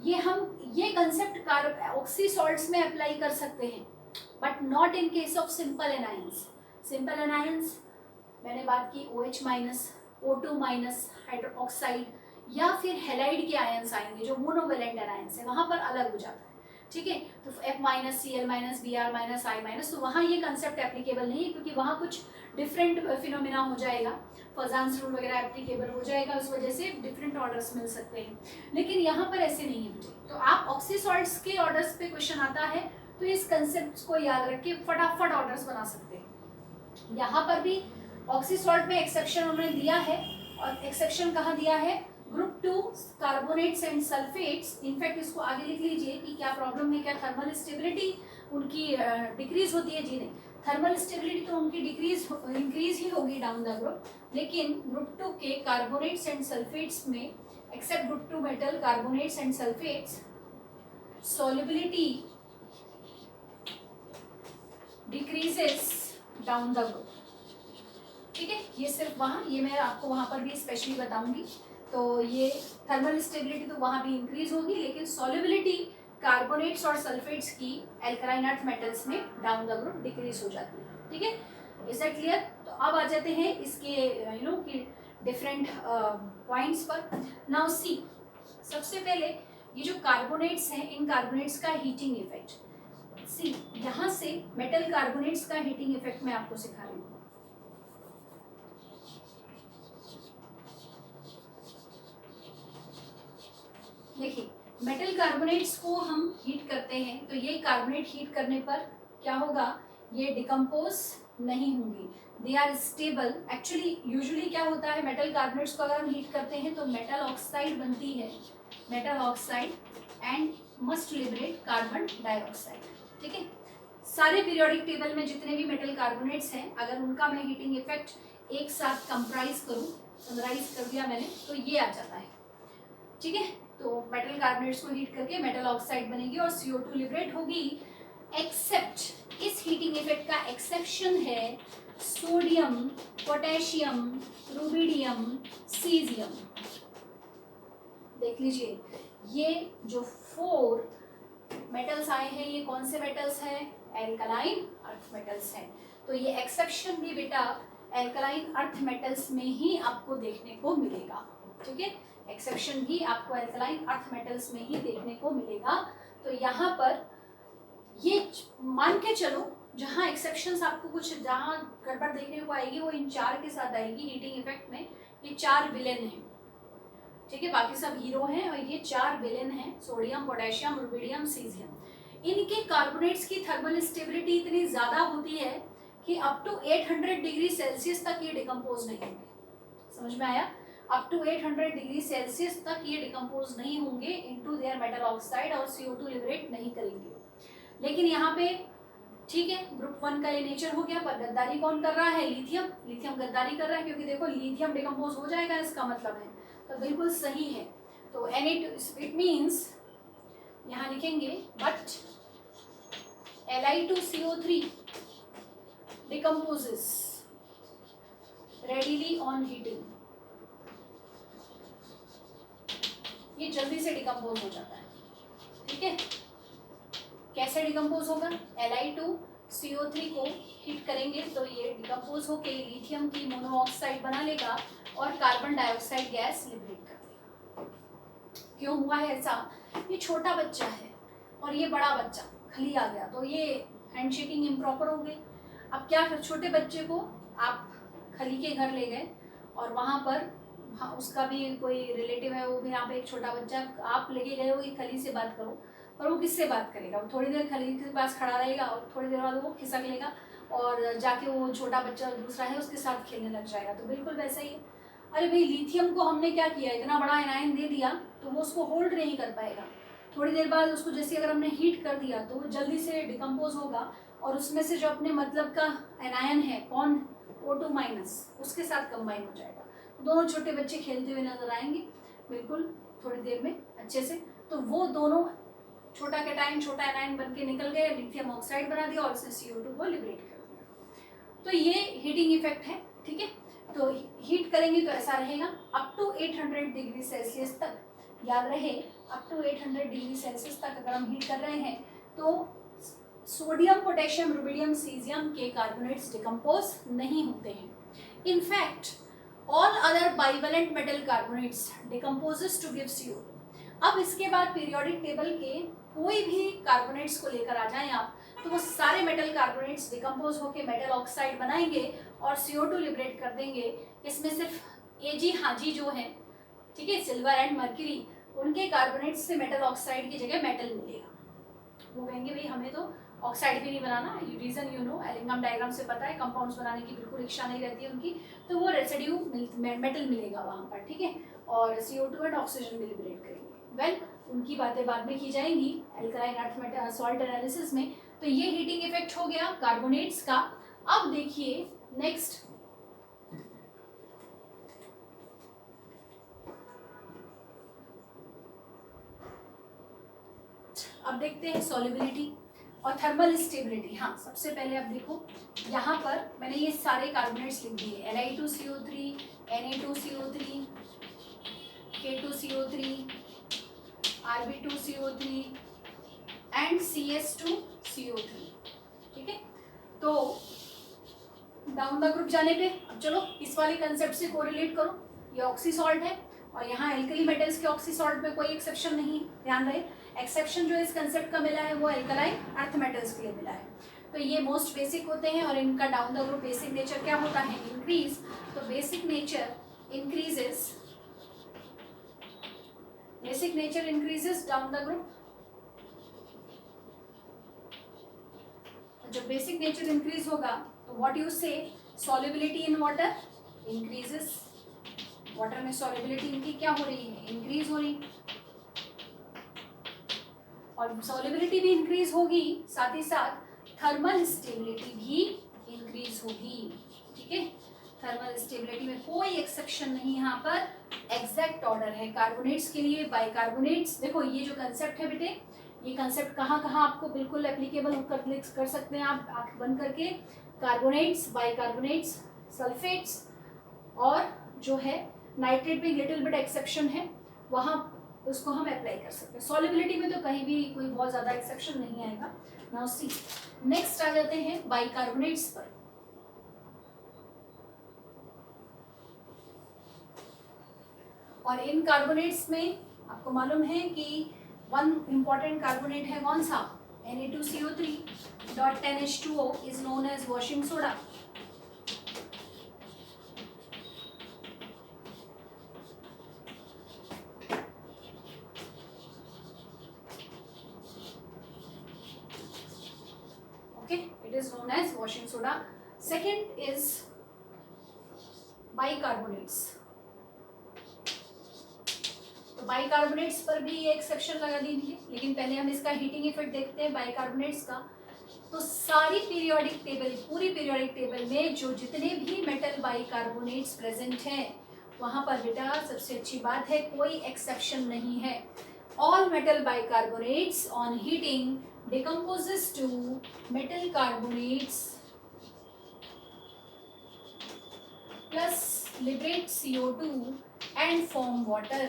ये कंसेप्ट ऑक्सी सॉल्ट्स में अप्लाई कर सकते हैं, but not in case of simple anions. Simple anions मैंने बात की OH minus, O2 minus hydroxide, या फिर हेलाइड के आयंस आएंगे जो मोनोवेलेंट एनायंस है, वहाँ पर अलग हो जाता है. ठीक है, तो F minus, Cl minus, Br minus, I minus, तो वहाँ ये कंसेप्ट एप्लीकेबल नहीं है क्योंकि वहाँ कुछ डिफरेंट फिनोमिना हो जाएगा. फजान्स रूल वगैरह एप्लीकेबल हो जाएगा, उस वजह से डिफरेंट ऑर्डर्स मिल सकते हैं. लेकिन यहाँ पर ऐसे नहीं है मुझे. तो आप ऑक्सी सॉल्ट्स के ऑर्डर्स पे क्वेश्चन आता है तो इस कंसेप्ट को याद रख के फटाफट ऑर्डर्स बना सकते हैं. यहाँ पर भी ऑक्सी सॉल्ट में एक्सेप्शन उन्होंने दिया है, और एक्सेप्शन कहाँ दिया है? Group 2 carbonates and sulphates. In fact इसको आगे लिख लीजिए कि क्या प्रॉब्लम है, क्या थर्मल स्टेबिलिटी उनकी डिक्रीज होती है? जी नहीं, थर्मल स्टेबिलिटी तो उनकी इंक्रीज ही होगी डाउन द ग्रुप. लेकिन ग्रुप 2 के कार्बोनेट्स एंड सल्फेट्स में, except group 2 metal carbonates and sulphates, solubility decreases down the group. ठीक है, ये सिर्फ वहाँ, ये मैं आपको वहाँ पर भी स्पेशली बताऊंगी. तो ये थर्मल स्टेबिलिटी तो वहाँ भी इंक्रीज होगी, लेकिन सॉल्युबिलिटी कार्बोनेट्स और सल्फेट्स की एल्कलाइन अर्थ मेटल्स में डाउन द ग्रुप डिक्रीज हो जाती है. ठीक है, इज दैट क्लियर? तो अब आ जाते हैं इसके कि डिफरेंट पॉइंट्स पर. नाउ सी, सबसे पहले ये जो कार्बोनेट्स हैं, इन कार्बोनेट्स का हीटिंग इफेक्ट. सी, यहाँ से मेटल कार्बोनेट्स का हीटिंग इफेक्ट मैं आपको सिखा रही हूँ. देखिए, मेटल कार्बोनेट्स को हम हीट करते हैं तो ये कार्बोनेट हीट करने पर क्या होगा? ये डिकम्पोज नहीं होंगी, they are stable. Actually usually क्या होता है, मेटल कार्बोनेट्स को अगर हम हीट करते हैं तो मेटल ऑक्साइड बनती है, metal oxide, and must liberate carbon dioxide. ठीक है, सारे पीरियोडिक टेबल में जितने भी मेटल कार्बोनेट्स हैं, अगर उनका मैं हीटिंग इफेक्ट एक साथ कंप्राइज करूँ, समराइज कर दिया मैंने, तो ये आ जाता है. ठीक है, तो मेटल कार्बोनेट्स को हीट करके मेटल ऑक्साइड बनेगी और CO2 लिबरेट होगी. एक्सेप्ट इस हीटिंग इफेक्ट का एक्सेप्शन है सोडियम, पोटेशियम, रुबिडियम, सीजियम. देख लीजिए, ये जो 4 मेटल्स आए हैं, ये कौन से मेटल्स हैं? एल्कलाइन अर्थ मेटल्स हैं. तो ये एक्सेप्शन भी बेटा एल्कलाइन अर्थ मेटल्स में ही आपको देखने को मिलेगा. ठीक है, एक्सेप्शन भी आपको एल्कलाइन अर्थ मेटल्स में ही देखने को मिलेगा. तो यहाँ पर ये मान के चलो, जहाँ एक्सेप्शंस आपको कुछ जहाँ गड़बड़ देखने को आएगी वो इन 4 के साथ आएगी हीटिंग इफेक्ट में. ये 4 विलेन हैं. ठीक है, बाकी सब हीरो हैं और ये 4 विलेन हैं, सोडियम, पोटेशियम, रुबिडियम, सीजियम. इनके कार्बोनेट्स की थर्मल स्टेबिलिटी इतनी ज़्यादा होती है कि अप टू 800 डिग्री सेल्सियस तक ये डिकम्पोज नहीं होंगे। समझ में आया? अप टू 800 डिग्री सेल्सियस तक ये डिकम्पोज नहीं होंगे इनटू देयर मेटल ऑक्साइड और CO2 लिबरेट नहीं करेंगे। लेकिन यहाँ पे ठीक है, ग्रुप 1 का ये नेचर हो गया, पर गद्दारी कौन कर रहा है? लिथियम। लिथियम गद्दारी कर रहा है, क्योंकि देखो लिथियम डिकम्पोज हो जाएगा, इसका मतलब है, तो बिल्कुल सही है। तो Na2 इट मीन्स यहाँ लिखेंगे but Li2CO3 decomposes readily on heating। ये जल्दी से डिकम्पोज हो जाता है, ठीक है। कैसे डिकम्पोज होगा? Li2CO3 को हीट करेंगे तो ये डिकम्पोज होके लिथियम की मोनोऑक्साइड बना लेगा और कार्बन डाइऑक्साइड गैस लिबरेट कर देगा। क्यों हुआ है ऐसा? ये छोटा बच्चा है और ये बड़ा बच्चा खली आ गया, तो ये हैंडशेकिंग इम्प्रॉपर हो गई। अब क्या कर, छोटे बच्चे को आप खली के घर ले गए और वहाँ पर उसका भी कोई रिलेटिव है, वो भी यहाँ पे एक छोटा बच्चा, आप लेके गए हो कि खली से बात करो, और वो किससे बात करेगा? वो थोड़ी देर खली के पास खड़ा रहेगा और थोड़ी देर बाद वो खिसक लेगा और जाके वो छोटा बच्चा दूसरा है उसके साथ खेलने लग जाएगा। तो बिल्कुल वैसा ही है। अरे भाई, लिथियम को हमने क्या किया, इतना बड़ा एनायन दे दिया तो वो उसको होल्ड नहीं कर पाएगा। थोड़ी देर बाद उसको जैसे अगर हमने हीट कर दिया तो वो जल्दी से डिकम्पोज होगा और उसमें से जो अपने मतलब का एनायन है, कौन? O2- उसके साथ कंबाइन हो जाएगा। दोनों छोटे बच्चे खेलते हुए नजर आएंगे बिल्कुल थोड़ी देर में अच्छे से। तो वो दोनों छोटा कैटायन छोटा एनायन बन के निकल गए, लिथियम ऑक्साइड बना दिया और उसने CO2 को लिबरेट कर दिया। तो ये हीटिंग इफेक्ट है, ठीक है। तो हीट करेंगे तो ऐसा रहेगा अप टू 800 डिग्री सेल्सियस तक, याद रहे अप टू 800 डिग्री सेल्सियस तक अगर हम हीट कर रहे हैं तो सोडियम, पोटेशियम, रुबिडियम, सीजियम के कार्बोनेट्स डिकम्पोज नहीं होते हैं। In fact all other bivalent metal carbonates decomposes to give CO2। अब इसके बाद पीरियोडिक टेबल के कोई भी कार्बोनेट्स को लेकर आ जाएं आप, तो वो सारे मेटल कार्बोनेट्स डिकम्पोज होकर मेटल ऑक्साइड बनाएंगे और CO2 लिबरेट कर देंगे। इसमें सिर्फ Ag हाजी जो है, ठीक है, सिल्वर एंड मर्क्यूरी, उनके कार्बोनेट्स से मेटल ऑक्साइड की जगह मेटल मिलेगा। वो कहेंगे भाई हमें तो ऑक्साइड भी नहीं बनाना, reason you know, Ellingham diagram से पता है, कंपाउंड्स बनाने की बिल्कुल इच्छा नहीं रहती है उनकी, तो वो रेसिड्यू मेटल मिलेगा वहाँ पर, ठीक है, और CO2 एंड ऑक्सीजन भी लिबरेट करेंगे। वेल, उनकी बातें बाद में की जाएंगी एल्कलाइन अर्थ सॉल्ट एनालिसिस में। तो ये हीटिंग इफेक्ट हो गया कार्बोनेट्स का। अब देखिए नेक्स्ट, अब देखते हैं सॉल्युबिलिटी और थर्मल स्टेबिलिटी। हाँ, सबसे पहले अब देखो यहाँ पर मैंने ये सारे कार्बोनेट्स लिख दिए, Li2CO3, Na2CO3, K2CO3, Rb2CO3 and CS2CO3, ठीक है। तो डाउन द ग्रुप जाने पे अब चलो इस वाले कंसेप्ट से कोरिलेट करो। ये ऑक्सी सॉल्ट है और यहाँ एल्कली मेटल्स के ऑक्सी सॉल्ट में कोई एक्सेप्शन नहीं, ध्यान रहे। एक्सेप्शन जो इस कंसेप्ट का मिला है वो एल्कलाइन अर्थ मेटल्स के लिए मिला है। तो ये मोस्ट बेसिक होते हैं और इनका down the group basic nature क्या होता है? इंक्रीज। तो basic nature increases, basic nature increases down the group. जब बेसिक नेचर इंक्रीज होगा तो व्हाट यू से, solubility in water increases. Water में सॉल्युबिलिटी इनकी क्या हो रही है? इंक्रीज हो रही, और सॉल्युबिलिटी भी इंक्रीज होगी, साथ ही साथ थर्मल स्टेबिलिटी भी इंक्रीज होगी, ठीक है। थर्मल स्टेबिलिटी में कोई एक्सेप्शन नहीं, यहाँ पर एग्जैक्ट ऑर्डर है कार्बोनेट्स के लिए, बाइकार्बोनेट्स। देखो ये जो कंसेप्ट है बेटे, ये कंसेप्ट कहाँ कहाँ आपको बिल्कुल एप्लीकेबल कर सकते हैं आप आंख बंद करके। कार्बोनेट्स, बाइकार्बोनेट्स, सल्फेट्स, और जो है नाइट्रेट में लिटिल बिट एक्सेप्शन है, वहाँ उसको हम अप्लाई कर सकते हैं। सॉल्युबिलिटी में तो कहीं भी कोई बहुत ज़्यादा एक्सेप्शन नहीं आएगा। नाउ सी, नेक्स्ट आ जाते हैं बाइकार्बोनेट्स पर। और इन कार्बोनेट्स में आपको मालूम है कि वन इम्पॉर्टेंट कार्बोनेट है कौन सा? Na2CO3.10H2O is known as washing soda। Okay, it is known as washing soda। Second is bicarbonates. तो बाइकार्बोनेट्स पर भी ये एक्सेप्शन लगा दीजिए, लेकिन पहले हम इसका हीटिंग इफेक्ट देखते हैं बाइकार्बोनेट्स का। तो सारी पीरियोडिक टेबल, पूरी पीरियोडिक टेबल में जो जितने भी मेटल बाइकार्बोनेट्स प्रेजेंट हैं वहाँ पर बेटा सबसे अच्छी बात है कोई एक्सेप्शन नहीं है। All metal bicarbonates on heating decomposes to metal carbonates plus liberate CO2 and form water.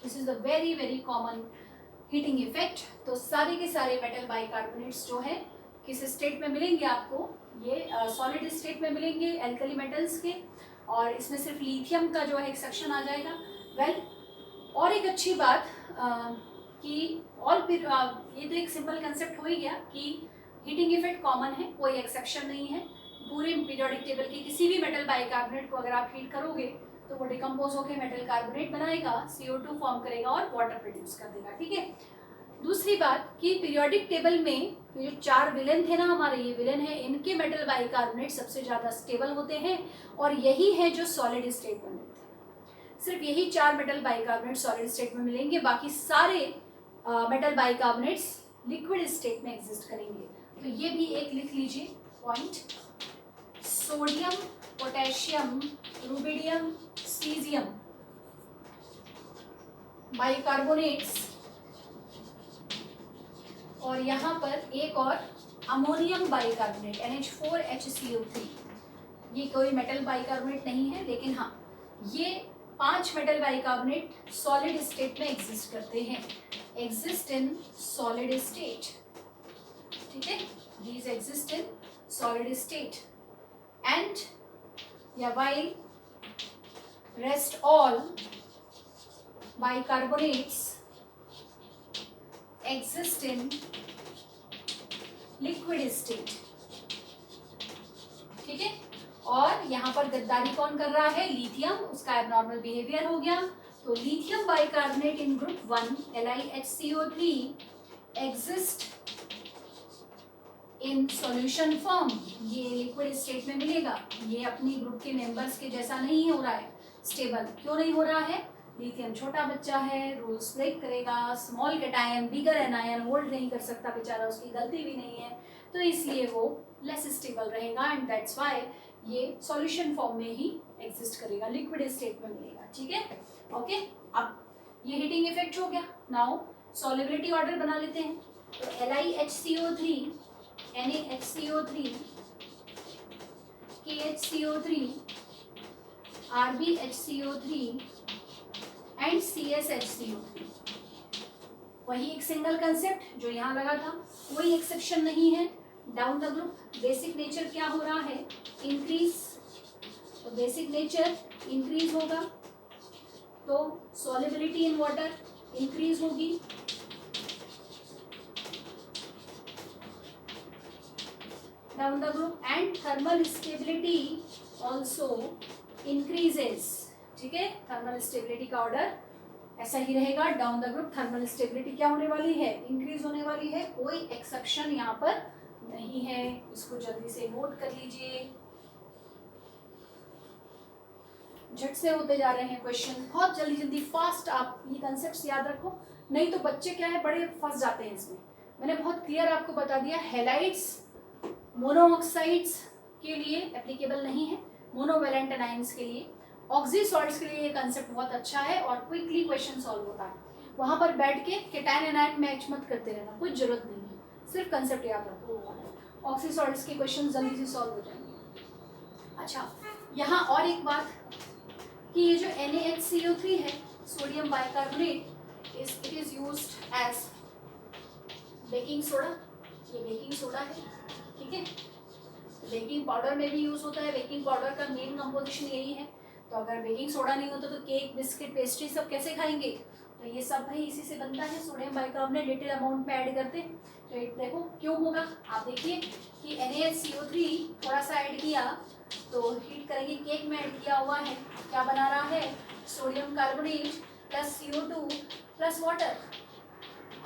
This is the very very common heating effect. तो सारे के सारे मेटल बाइकार्बोनेट्स जो है किस स्टेट में मिलेंगे आपको, ये सॉलिड स्टेट में मिलेंगे एल्कली मेटल्स के, और इसमें सिर्फ लिथियम का जो है एक्सेप्शन आ जाएगा। वेल और एक अच्छी बात कि ऑल ये तो एक सिंपल कंसेप्ट हो ही गया कि हीटिंग इफेक्ट कॉमन है, कोई एक्सेप्शन नहीं है। पूरे पीरियोडिक टेबल के किसी भी मेटल बाइकार्बोनेट को अगर आप हीट करोगे तो वो डिकम्पोज होकर मेटल कार्बोनेट बनाएगा, CO2 फॉर्म करेगा और वाटर प्रोड्यूस कर देगा। ठीक है। दूसरी बात कि पीरियोडिक टेबल में ये जो 4 विलेन थे ना हमारे, ये विलेन है, इनके मेटल बाइकार्बोनेट सबसे ज़्यादा स्टेबल होते हैं और यही है जो सॉलिड स्टेट में मिलते हैं। सिर्फ यही 4 मेटल बाइकार्बोनेट सॉलिड स्टेट में मिलेंगे, बाकी सारे मेटल बाइकार्बोनेट्स लिक्विड स्टेट में एग्जिस्ट करेंगे। तो ये भी एक लिख लीजिए point. Sodium, potassium, rubidium, caesium bicarbonates, और यहाँ पर एक और अमोनियम बाइकार्बोनेट NH4HCO3। ये कोई मेटल बाइकार्बोनेट नहीं है, लेकिन हाँ ये 5 मेटल बाइकार्बोनेट सॉलिड स्टेट में एग्जिस्ट करते हैं, एग्जिस्ट इन सॉलिड स्टेट। ठीक है, these exist in solid state and या while rest all bicarbonates exist in liquid state। ठीक है, और यहाँ पर गद्दारी कौन कर रहा है, लिथियम, उसका एबनॉर्मल बिहेवियर हो गया। तो lithium bicarbonate in group 1 LiHCO3 exist in solution form, ये लिक्विड स्टेट में मिलेगा। ये अपनी ग्रुप के मेंबर्स के जैसा नहीं हो रहा है स्टेबल। क्यों नहीं हो रहा है, लिथियम छोटा बच्चा है, रूल्स ब्रेक करेगा, स्मॉल कैटायन बिगर एनायन होल्ड नहीं कर सकता बेचारा, उसकी गलती भी नहीं है, तो इसलिए वो लेस स्टेबल रहेगा एंड दैट्स व्हाई ये सॉल्यूशन फॉर्म में ही एग्जिस्ट करेगा, लिक्विड स्टेट में मिलेगा। ठीक है, ओके। अब ये हीटिंग इफेक्ट हो गया। नाउ सॉल्युबिलिटी ऑर्डर बना लेते हैं। तो LiHCO3, NaHCO3, KHCO3, RbHCO3 and CsHCO3। वही एक सिंगल कंसेप्ट जो यहाँ लगा था, कोई एक्सेप्शन नहीं है। Down the group basic nature क्या हो रहा है, इंक्रीज। तो बेसिक नेचर इंक्रीज होगा तो सॉल्युबिलिटी इन वाटर इंक्रीज होगी। Down the group and thermal stability also increases. ठीक है, थर्मल स्टेबिलिटी का ऑर्डर ऐसा ही रहेगा। Down the group thermal stability क्या होने वाली है, इंक्रीज होने वाली है, कोई एक्सेप्शन यहाँ पर नहीं है। इसको जल्दी से नोट कर लीजिए, झट से होते जा रहे हैं क्वेश्चन, बहुत जल्दी जल्दी फास्ट आप ये कंसेप्ट्स याद रखो, नहीं तो बच्चे क्या है बड़े फंस जाते हैं इसमें। मैंने बहुत क्लियर आपको बता दिया, हैलाइड्स मोनोऑक्साइड्स के लिए एप्लीकेबल नहीं है, मोनोवेलेंट एनाइंस के लिए। ऑक्सी सॉल्ट्स के लिए ये कंसेप्ट बहुत अच्छा है और क्विकली क्वेश्चन सॉल्व होता है। वहाँ पर बैठ के कैटायन एनायन मैच मत करते रहना, कुछ जरूरत नहीं है, सिर्फ कंसेप्ट याद रखो, ऑक्सी सॉल्ट्स के क्वेश्चन जल्दी से सॉल्व हो जाएंगे। अच्छा, यहाँ और एक बात कि ये जो NaHCO3 है, sodium bicarbonate, it is used as baking soda. ये बेकिंग सोडा है, ठीक है, बेकिंग पाउडर में भी यूज होता है। बेकिंग पाउडर का मेन कंपोजिशन यही है। तो अगर बेकिंग सोडा नहीं होता तो केक, बिस्किट, पेस्ट्री सब कैसे खाएंगे, तो ये सब भाई इसी से बनता है। सोडियम बाइकार्बोनेट लिटिल अमाउंट में ऐड करते हैं। तो एक देखो क्यों होगा, आप देखिए कि NaHCO3 थोड़ा सा ऐड किया तो हीट करेंगे, केक में ऐड किया हुआ है, क्या बना रहा है, sodium carbonate plus CO2 plus water.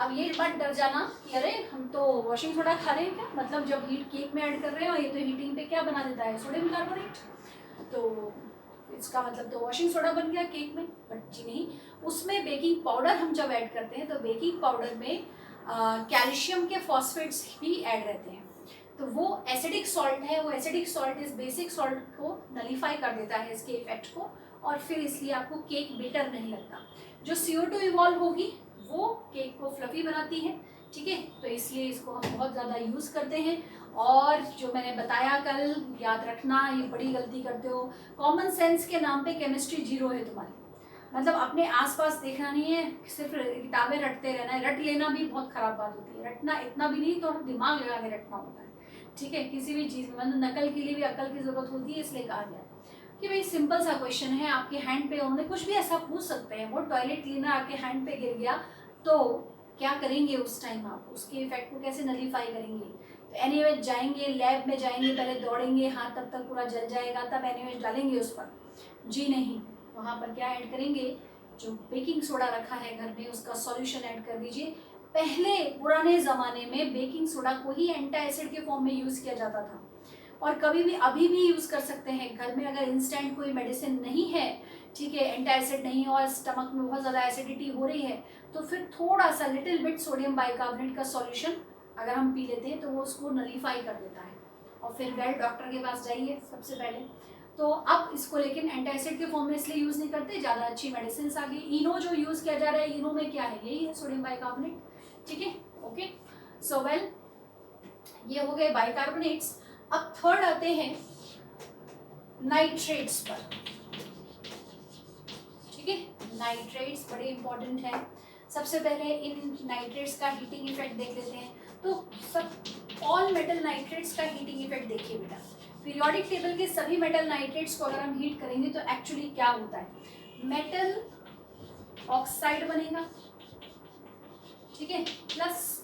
अब ये मत डर जाना कि अरे हम तो वॉशिंग सोडा खा रहे हैं क्या, मतलब जब हीट केक में ऐड कर रहे हैं और ये तो हीटिंग पे क्या बना देता है, सोडियम कार्बोनेट, तो इसका मतलब तो वॉशिंग सोडा बन गया केक में। बट जी नहीं, उसमें बेकिंग पाउडर हम जब ऐड करते हैं तो बेकिंग पाउडर में कैल्शियम के फॉस्फेट्स भी ऐड रहते हैं, तो वो एसिडिक सॉल्ट है, वो एसिडिक सॉल्ट इस बेसिक सॉल्ट को नलीफाई कर देता है इसके इफेक्ट को, और फिर इसलिए आपको केक बेटर नहीं लगता। जो CO2 इवॉल्व होगी वो केक को फ्लफी बनाती है, ठीक है, तो इसलिए इसको हम बहुत ज़्यादा यूज़ करते हैं। और जो मैंने बताया कल, याद रखना, ये बड़ी गलती करते हो, कॉमन सेंस के नाम पे केमिस्ट्री जीरो है तुम्हारी, मतलब अपने आसपास देखना नहीं है, सिर्फ किताबें रटते रहना है। रट लेना भी बहुत खराब बात होती है, रटना इतना भी नहीं, तो दिमाग लगा के रटना होता है, ठीक है, किसी भी चीज़ में, मतलब नकल के लिए भी अकल की ज़रूरत होती है, इसलिए कहा गया कि भाई सिंपल सा क्वेश्चन है, आपके हैंड पे उन्होंने कुछ भी ऐसा पूछ सकते हैं, वो टॉयलेट क्लीनर आपके हैंड पे गिर गया तो क्या करेंगे उस टाइम, आप उसके इफेक्ट को कैसे नलीफाई करेंगे। तो एनीवेज जाएंगे, लैब में जाएंगे, पहले दौड़ेंगे, हाथ तब तक पूरा जल जाएगा, तब एनीवेज डालेंगे उस पर, जी नहीं, वहाँ पर क्या ऐड करेंगे, जो बेकिंग सोडा रखा है घर में उसका सॉल्यूशन ऐड कर दीजिए। पहले पुराने ज़माने में बेकिंग सोडा को ही एंटी एसिड के फॉर्म में यूज़ किया जाता था, और कभी भी अभी भी यूज़ कर सकते हैं घर में, अगर इंस्टेंट कोई मेडिसिन नहीं है, ठीक है, एंटी एसिड नहीं और स्टमक में बहुत ज़्यादा एसिडिटी हो रही है, तो फिर थोड़ा सा लिटिल बिट सोडियम बाइकार्बोनेट का सॉल्यूशन अगर हम पी लेते हैं तो वो उसको नलीफाई कर देता है, और फिर वेल डॉक्टर के पास जाइए सबसे पहले। तो अब इसको लेकिन एंटी एसिड के फॉर्म में इसलिए यूज़ नहीं करते, ज़्यादा अच्छी मेडिसिन आ गई। इनो जो यूज़ किया जा रहा है, इनो में क्या है, यही है सोडियम बाइकार्बोनेट, ठीक है, ओके। सो वेल, ये हो गए बाइकार्बोनेट्स। अब थर्ड आते हैं नाइट्रेट्स पर, ठीक है, नाइट्रेट्स बड़े इंपॉर्टेंट है। सबसे पहले इन नाइट्रेट्स का हीटिंग इफेक्ट देख लेते हैं। तो सब ऑल मेटल नाइट्रेट्स का हीटिंग इफेक्ट देखिए बेटा, पीरियोडिक टेबल के सभी मेटल नाइट्रेट्स को अगर हम हीट करेंगे तो एक्चुअली क्या होता है, मेटल ऑक्साइड बनेगा, ठीक है, plus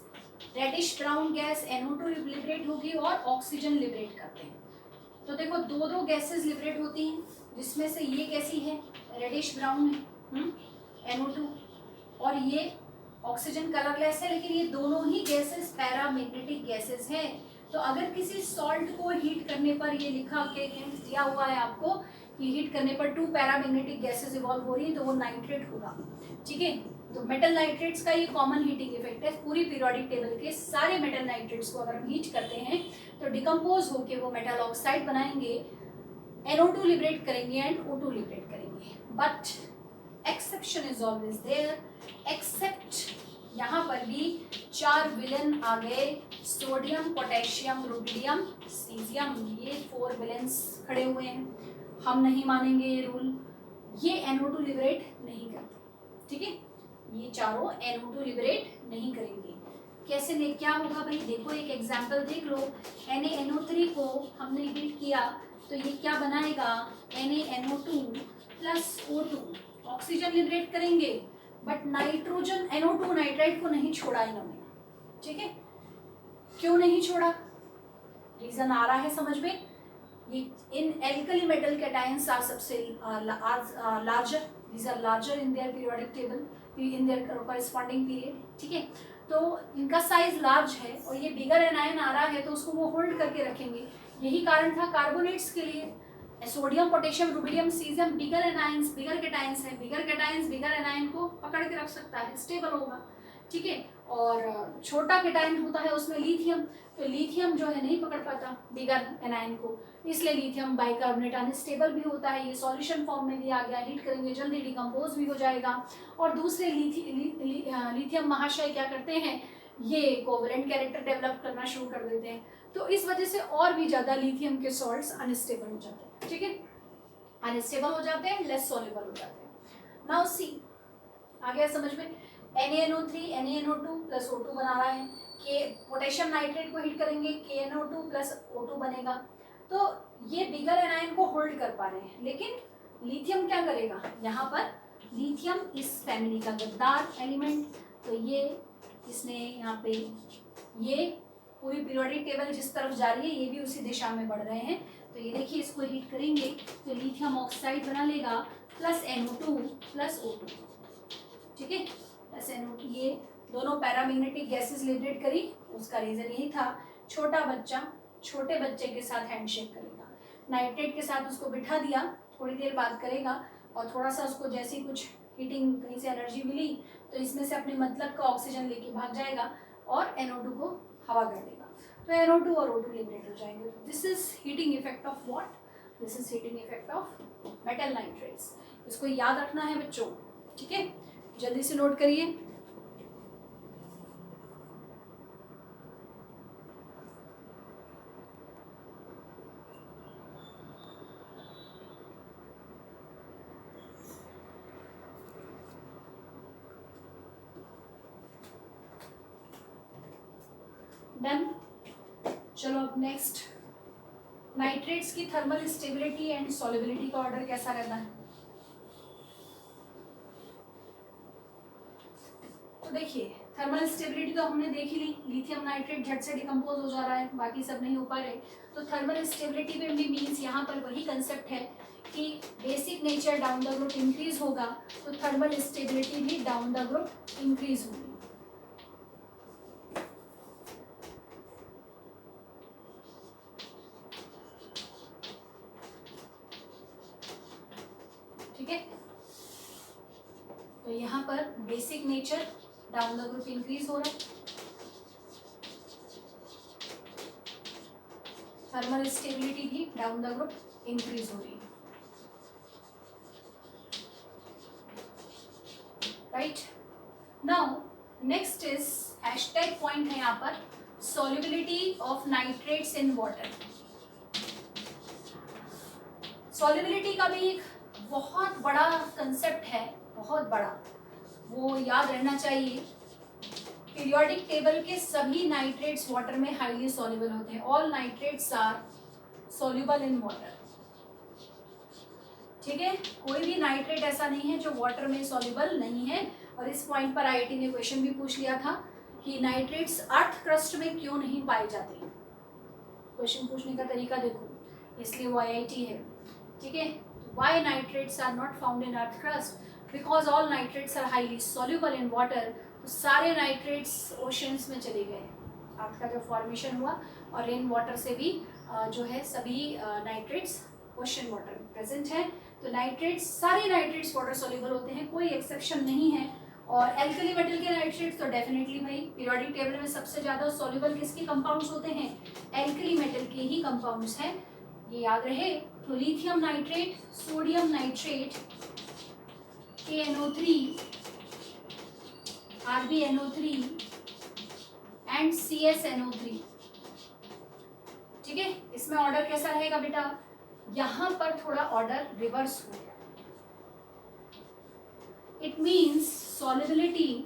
reddish brown gas NO2 liberate होगी और ऑक्सीजन लिबरेट करते हैं। तो देखो दो दो गैसेस लिबरेट होती हैं, जिसमें से ये कैसी है, रेडिश ब्राउन है, NO2, और ये ऑक्सीजन कलरलेस है, लेकिन ये दोनों ही गैसेस पैरामैग्नेटिक गैसेस हैं। तो अगर किसी सॉल्ट को हीट करने पर, ये लिखा के हिंट दिया हुआ है आपको कि हीट करने पर 2 पैरामैग्नेटिक गैसेस इवॉल्व हो रही है, तो वो नाइट्रेट होगा, ठीक है। तो मेटल नाइट्रेट्स का ये कॉमन हीटिंग इफेक्ट है। पूरी पीरियोडिक टेबल के सारे मेटल नाइट्रेट्स को अगर हम हीट करते हैं तो डिकम्पोज होके वो मेटल ऑक्साइड बनाएंगे, NO2 लिबरेट करेंगे एंड O2 लिबरेट करेंगे। But exception is always there, except यहाँ पर भी 4 विलेन आ गए, सोडियम, पोटेशियम, रुबिडियम, सीजियम, ये 4 विलेन्स खड़े हुए हैं। हम नहीं मानेंगे ये रूल, ये NO2 लिबरेट नहीं करते, ठीक है, ये चारों NO2 लिबरेट नहीं करेंगे। कैसे ले, क्या होगा भाई, देखो एक एग्जांपल देख लो, NaNO3 को हमने हीट किया तो ये क्या बनाएगा, NaNO2 plus O2, oxygen liberate करेंगे, बट नाइट्रोजन NO2 नाइट्राइट को नहीं छोड़ा इन्होंने, ठीक है, क्यों नहीं छोड़ा, रीजन आ रहा है समझ में। ये इन एल्कली मेटल कैटायंस आर सबसे larger, these are larger in their periodic table, in their corresponding period, ठीक है, तो इनका साइज लार्ज है और ये बिगर एनायन आ रहा है तो उसको वो होल्ड करके रखेंगे। यही कारण था कार्बोनेट्स के लिए, सोडियम, पोटेशियम, रुबिडियम, सीजियम बिगर एनायंस, बिगर कैटायंस है, बिगर कैटायंस बिगर एनायन को पकड़ के रख सकता है, स्टेबल होगा, ठीक है, और छोटा कैटायन होता है उसमें लिथियम, तो लिथियम जो है नहीं पकड़ पाता बिगर एनायन को, इसलिए लिथियम बाइकार्बोनेट अनस्टेबल भी होता है। ये सॉल्यूशन फॉर्म में भी आ गया, हीट करेंगे जल्दी डिकम्पोज भी हो जाएगा। और दूसरे लिथियम महाशय क्या करते हैं, ये कोवलेंट कैरेक्टर डेवलप करना शुरू कर देते हैं, तो इस वजह से और भी ज़्यादा लिथियम के सॉल्ट्स अनस्टेबल हो जाते हैं, ठीक है, अनस्टेबल हो जाते हैं, लेस सॉल्युबल हो जाते हैं। नाउ सी, आ गया समझ में, NaNO3 NaNO2 प्लस O2 बना रहा है, के पोटेशियम नाइट्रेट को हीट करेंगे, KNO2 प्लस O2 बनेगा, तो ये बिगर एनायन को होल्ड कर पा रहे हैं, लेकिन लिथियम क्या करेगा, यहाँ पर लिथियम इस फैमिली का गद्दार एलिमेंट, तो ये इसने यहाँ पे, ये पूरी पीरियोडिक टेबल जिस तरफ जा रही है ये भी उसी दिशा में बढ़ रहे हैं, तो ये देखिए इसको हीट करेंगे तो लिथियम ऑक्साइड बना लेगा प्लस NO2 प्लस O2, ठीक है, प्लस NO2, ये दोनों पैरामैग्नेटिक गैसेस लिबरेट करी, उसका रीजन यही था छोटा बच्चा छोटे बच्चे के साथ हैंडशेक करेगा, नाइट्रेट के साथ उसको बिठा दिया, थोड़ी देर बाद करेगा और थोड़ा सा उसको जैसी कुछ हीटिंग कहीं से एनर्जी मिली तो इसमें से अपने मतलब का ऑक्सीजन लेके भाग जाएगा और NO2 को हवा कर देगा, तो NO2 और O2 लिबरेट हो जाएंगे। This is heating effect of what? This is heating effect of metal nitrates. इसको याद रखना है बच्चों, ठीक है, जल्दी से नोट करिए। डन। चलो अब नेक्स्ट, नाइट्रेट्स की थर्मल स्टेबिलिटी एंड सॉल्युबिलिटी का ऑर्डर कैसा रहना है? तो देखिए थर्मल स्टेबिलिटी तो हमने देख ही ली, लिथियम नाइट्रेट झट से डिकम्पोज हो जा रहा है, बाकी सब नहीं हो पा रहे, तो थर्मल स्टेबिलिटी में भी मीन्स यहाँ पर वही कंसेप्ट है कि basic nature down the group increase होगा तो थर्मल स्टेबिलिटी भी डाउन द ग्रुप इंक्रीज होगी। ठीक है, तो यहाँ पर basic nature down the group increase हो रहा है, थर्मल स्टेबिलिटी भी डाउन द ग्रुप इंक्रीज हो रही है, right. Now next is hashtag point है यहाँ पर, solubility of nitrates in water. Solubility का भी एक बहुत बड़ा कंसेप्ट है, बहुत बड़ा, वो याद रहना चाहिए। पीरियोडिक टेबल के सभी नाइट्रेट्स वाटर में हाईली सॉल्युबल होते हैं, all nitrates are soluble in water. ठीक है, कोई भी नाइट्रेट ऐसा नहीं है जो वाटर में सॉल्युबल नहीं है। और इस पॉइंट पर IIT ने क्वेश्चन भी पूछ लिया था कि नाइट्रेट्स अर्थ क्रस्ट में क्यों नहीं पाए जाते। क्वेश्चन पूछने का तरीका देखो, इसलिए वो IIT है। ठीक है, why nitrates are not found in earth crust? Because all nitrates are highly soluble in water. तो सारे नाइट्रेट्स ओशंस में चले गए, अर्थ का जो फॉर्मेशन हुआ, और रेन वाटर से भी जो है सभी नाइट्रेट्स ओशन वाटर में प्रेजेंट है। तो नाइट्रेट्स, सारे नाइट्रेट्स वाटर सॉल्युबल होते हैं, कोई एक्सेप्शन नहीं है। और एल्कली मेटल के नाइट्रेट्स तो डेफिनेटली भाई पीरियोडिक टेबल में सबसे ज़्यादा सॉल्युबल किसके कंपाउंड्स होते हैं? एल्कली मेटल के ही कंपाउंड्स हैं, ये याद रहे। तो lithium nitrate, sodium nitrate, KNO3, RbNO3 and CsNO3। ठीक है, इसमें ऑर्डर कैसा रहेगा बेटा? यहां पर थोड़ा ऑर्डर रिवर्स हो गया। It means solubility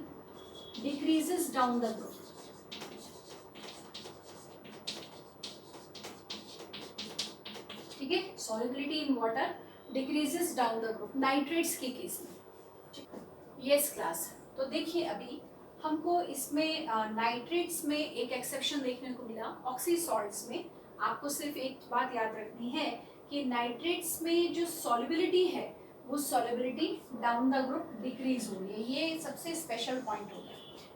decreases down the group. ठीक है, solubility in water decreases down the group nitrates के केस में। यस क्लास, तो देखिए अभी हमको इसमें नाइट्रेट्स में एक एक्सेप्शन देखने को मिला, ऑक्सी सॉल्ट्स में। आपको सिर्फ एक बात याद रखनी है कि नाइट्रेट्स में जो सॉल्युबिलिटी है वो solubility down the group decrease हो रही है, ये सबसे स्पेशल पॉइंट होता है।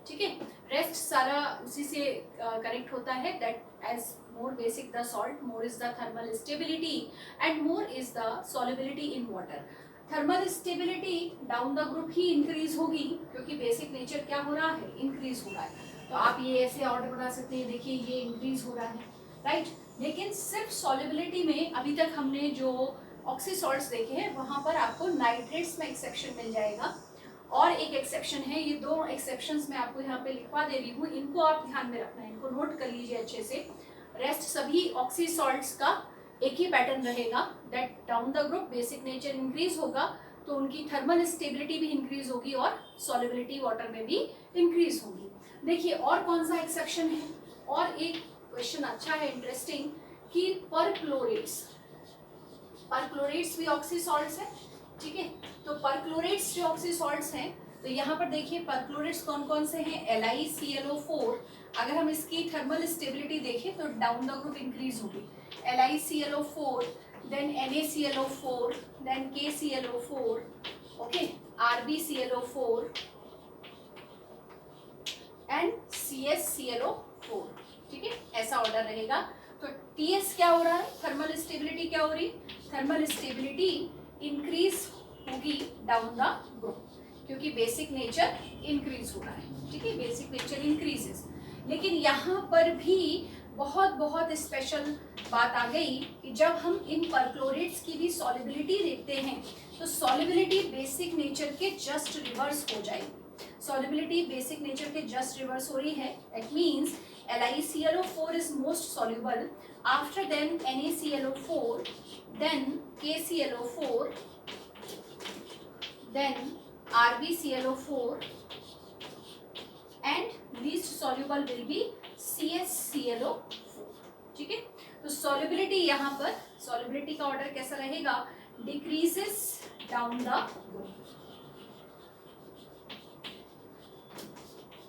ठीक है, रेस्ट सारा उसी से करेक्ट होता है, that as more basic the salt, more is the thermal stability and more is the solubility in water. Thermal stability down the group ही इंक्रीज होगी क्योंकि बेसिक नेचर क्या हो रहा है? इंक्रीज हो रहा है। तो आप ये ऐसे ऑर्डर बना सकते हैं, देखिए ये इंक्रीज हो रहा है, राइट। लेकिन सिर्फ सॉल्युबिलिटी में अभी तक हमने जो ऑक्सी सॉल्ट्स देखे हैं वहाँ पर आपको नाइट्रेट्स में एक्सेप्शन मिल जाएगा। और एक एक्सेप्शन है, ये दो एक्सेप्शंस मैं आपको यहाँ पे लिखवा दे रही हूँ, इनको आप ध्यान में रखना है, इनको नोट कर लीजिए अच्छे से। रेस्ट सभी ऑक्सी सॉल्ट्स का एक ही पैटर्न रहेगा, that down the group basic nature increase होगा तो उनकी थर्मल स्टेबिलिटी भी इंक्रीज होगी और सॉल्युबिलिटी वाटर में भी इंक्रीज होगी। देखिए और कौन सा एक्सेप्शन है, और एक क्वेश्चन अच्छा है इंटरेस्टिंग कि परक्लोरेट्स भी ऑक्सी सॉल्ट्स है। ठीक है, तो परक्लोरेट्स जो ऑक्सी सॉल्ट्स हैं, तो यहाँ पर देखिए परक्लोरेट्स कौन कौन से हैं? LiClO4। अगर हम इसकी थर्मल स्टेबिलिटी देखें तो डाउन द ग्रुप इंक्रीज होगी, LiClO4, then NaClO4, then KClO4, okay, RbClO4, and CsClO4, ठीक है, ऐसा ऑर्डर रहेगा। तो TS क्या हो रहा है, थर्मल स्टेबिलिटी क्या हो रही, थर्मल स्टेबिलिटी इंक्रीज होगी डाउन द ग्रुप, क्योंकि बेसिक नेचर इंक्रीज हो रहा है, ठीक है, बेसिक नेचर इंक्रीजेस। लेकिन यहाँ पर भी बहुत बहुत स्पेशल बात आ गई कि जब हम इन परक्लोरेट्स की भी सॉलिबिलिटी देखते हैं तो सॉलिबिलिटी बेसिक नेचर के जस्ट रिवर्स हो जाएगी। सॉलिबिलिटी बेसिक नेचर के जस्ट रिवर्स हो रही है। It means LiClO4 is most soluble, after then NaClO4, then KClO4, then RbClO4, and least soluble will be CsClO4, ठीक है। तो सॉलिबिलिटी यहाँ पर, सॉलिबिलिटी का ऑर्डर कैसा रहेगा, डिक्रीजेस डाउन द ग्रुप।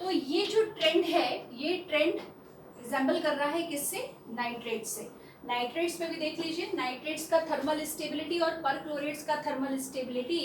तो ये जो ट्रेंड है, ये ट्रेंड रिजेंबल कर रहा है किससे, नाइट्रेट से। नाइट्रेट्स में भी देख लीजिए, नाइट्रेट्स का थर्मल स्टेबिलिटी और परक्लोरेट्स का thermal stability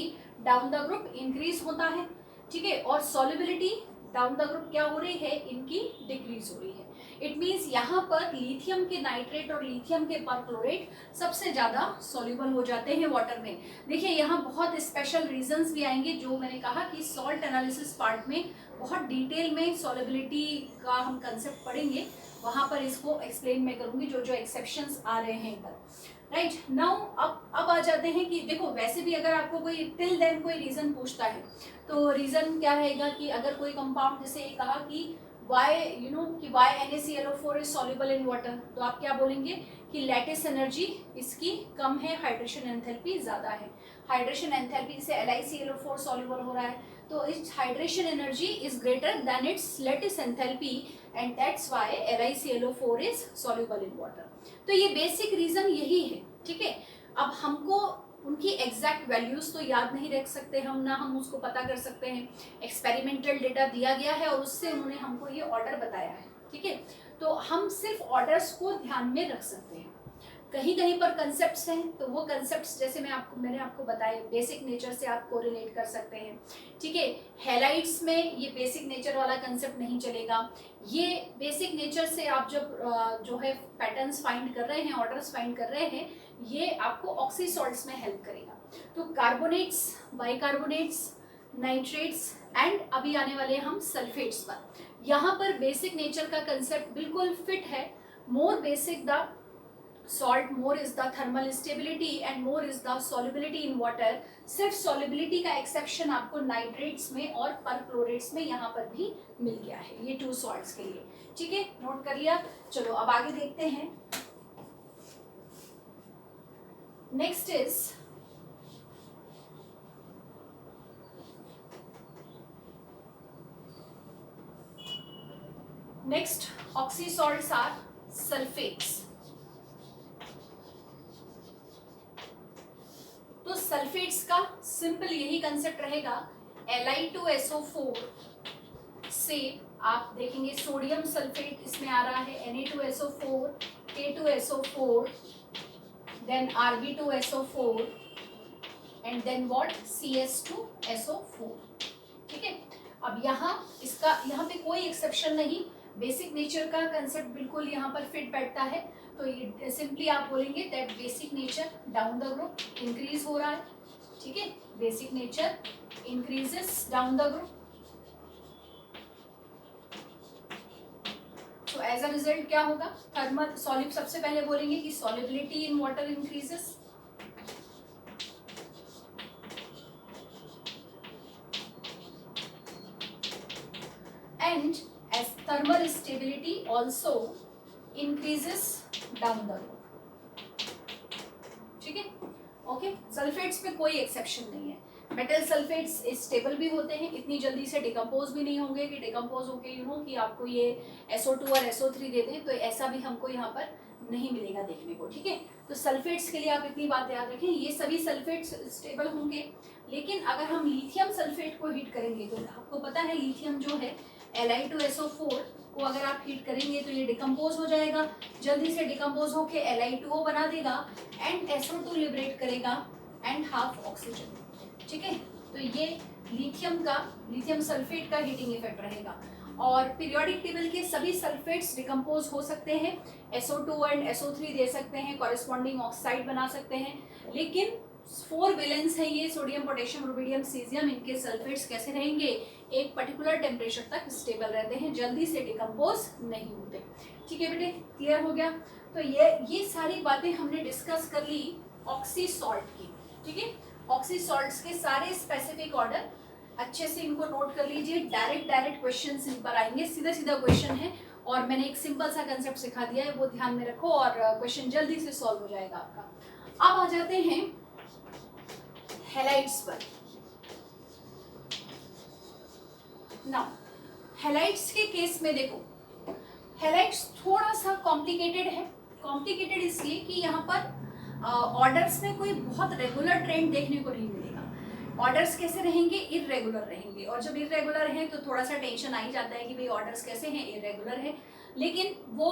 down the group increase होता है, ठीक है, और सॉलिबिलिटी डाउन द ग्रुप क्या हो रही है, इनकी डिक्रीज हो रही है। इट मीन्स यहाँ पर लिथियम के नाइट्रेट और लिथियम के परक्लोरेट सबसे ज़्यादा सॉल्युबल हो जाते हैं वाटर में। देखिए यहाँ बहुत स्पेशल रीजंस भी आएंगे, जो मैंने कहा कि सॉल्ट एनालिसिस पार्ट में बहुत डिटेल में सॉल्युबिलिटी का हम कंसेप्ट पढ़ेंगे, वहाँ पर इसको एक्सप्लेन मैं करूँगी, जो जो एक्सेप्शंस आ रहे हैं इधर, राइट। नाउ अब आ जाते हैं कि देखो वैसे भी अगर आपको कोई टिल देन कोई रीज़न पूछता है तो रीज़न क्या रहेगा कि अगर कोई कंपाउंड जैसे ये कहा कि वाई कि why NaClO4 is soluble in water, तो आप क्या बोलेंगे कि लैटिस एनर्जी इसकी कम है, हाइड्रेशन एंथैल्पी ज़्यादा है। हाइड्रेशन एंथैल्पी से LiClO4 सॉल्युबल हो रहा है, तो इस hydration energy is greater than it's lattice enthalpy and that's why LiClO4 is soluble in water. तो ये बेसिक रीज़न यही है, ठीक है। अब हमको उनकी एग्जैक्ट वैल्यूज़ तो याद नहीं रख सकते हम, ना हम उसको पता कर सकते हैं। एक्सपेरिमेंटल डेटा दिया गया है और उससे उन्होंने हमको ये ऑर्डर बताया है, ठीक है। तो हम सिर्फ ऑर्डर्स को ध्यान में रख सकते हैं। कहीं कहीं पर कंसेप्ट्स हैं, तो वो कंसेप्ट्स जैसे मैंने आपको बताए बेसिक नेचर से आप कोरिलेट कर सकते हैं, ठीक है। हैलाइड्स में ये बेसिक नेचर वाला कंसेप्ट नहीं चलेगा। ये बेसिक नेचर से आप जब जो है पैटर्न्स फाइंड कर रहे हैं, ऑर्डर्स फाइंड कर रहे हैं, ये आपको ऑक्सी सॉल्ट्स में हेल्प करेगा। तो कार्बोनेट्स, बाइकार्बोनेट्स, नाइट्रेट्स एंड अभी आने वाले हम सल्फेट्स पर। यहाँ पर बेसिक नेचर का कंसेप्ट बिल्कुल फिट है। मोर basic the salt, more is the thermal stability and more is the solubility in water. सिर्फ सॉल्युबिलिटी का एक्सेप्शन आपको नाइट्रेट्स में और परक्लोरेट्स में यहाँ पर भी मिल गया है, ये 2 सॉल्ट्स के लिए, ठीक है, नोट कर लिया। चलो अब आगे देखते हैं। Next is next oxy salts are sulphates. तो सल्फेट्स का सिंपल यही कंसेप्ट रहेगा, Li2SO4 से आप देखेंगे सोडियम सल्फेट इसमें आ रहा है, Na2SO4, K2SO4, then Rb2SO4 and then what, CS2SO4, ठीक है। अब यहाँ पे कोई एक्सेप्शन नहीं, बेसिक नेचर का कंसेप्ट बिल्कुल यहाँ पर फिट बैठता है। तो ये सिंपली आप बोलेंगे that basic nature down the group increase हो रहा है, ठीक है, basic nature increases down the group. तो एज अ रिजल्ट क्या होगा, थर्मल सॉल्यूब, सबसे पहले बोलेंगे कि solubility in water increases, and as thermal stability also increases down the road, ठीक है, ओके। सल्फेट्स में कोई एक्सेप्शन नहीं है। मेटल सल्फेट्स स्टेबल भी होते हैं, इतनी जल्दी से डिकम्पोज भी नहीं होंगे कि डिकम्पोज होके कि आपको ये SO2 और SO3 दे दें, तो ऐसा भी हमको यहाँ पर नहीं मिलेगा देखने को, ठीक है। तो सल्फेट्स के लिए आप इतनी बात याद रखें, ये सभी सल्फेट्स स्टेबल होंगे। लेकिन अगर हम लिथियम सल्फेट को हीट करेंगे तो आपको पता है लिथियम जो है Li2SO4 को अगर आप हीट करेंगे तो ये डिकम्पोज हो जाएगा, जल्दी से डिकम्पोज होके Li2O बना देगा एंड SO2 लिबरेट करेगा एंड हाफ ऑक्सीजन, ठीक है। तो ये लिथियम सल्फेट का हीटिंग इफेक्ट रहेगा। और पीरियोडिक टेबल के सभी सल्फेट्स डिकम्पोज हो सकते हैं, SO2 एंड SO3 दे सकते हैं, कॉरेस्पॉन्डिंग ऑक्साइड बना सकते हैं, लेकिन 4 वैलेंस है ये, सोडियम, पोटेशियम, रुबिडियम, सीजियम, इनके सल्फेट्स कैसे रहेंगे, एक पर्टिकुलर टेम्परेचर तक स्टेबल रहते हैं, जल्दी से डिकम्पोज नहीं होते। ठीक है बेटे, क्लियर हो गया। तो ये सारी बातें हमने डिस्कस कर ली ऑक्सी सॉल्ट की। ठीक है, ऑक्सी सॉल्ट्स के सारे स्पेसिफिक ऑर्डर अच्छे से इनको नोट कर लीजिए। डायरेक्ट क्वेश्चन इन पर आएंगे, सीधा सीधा क्वेश्चन है, और मैंने एक सिंपल सा कंसेप्ट सिखा दिया है, वो ध्यान में रखो और क्वेश्चन जल्दी से सॉल्व हो जाएगा आपका। अब आ जाते हैं हैलाइड्स पर। नाउ हैलाइड्स के केस में देखो, हैलाइड्स थोड़ा सा कॉम्प्लिकेटेड है। कॉम्प्लिकेटेड इसलिए कि यहाँ पर ऑर्डर्स में कोई बहुत रेगुलर ट्रेंड देखने को नहीं मिलेगा। ऑर्डर्स कैसे रहेंगे, इरेगुलर रहेंगे, और जब इरेगुलर है तो थोड़ा सा टेंशन आ ही जाता है कि भाई ऑर्डर्स कैसे हैं, इरेगुलर है। लेकिन वो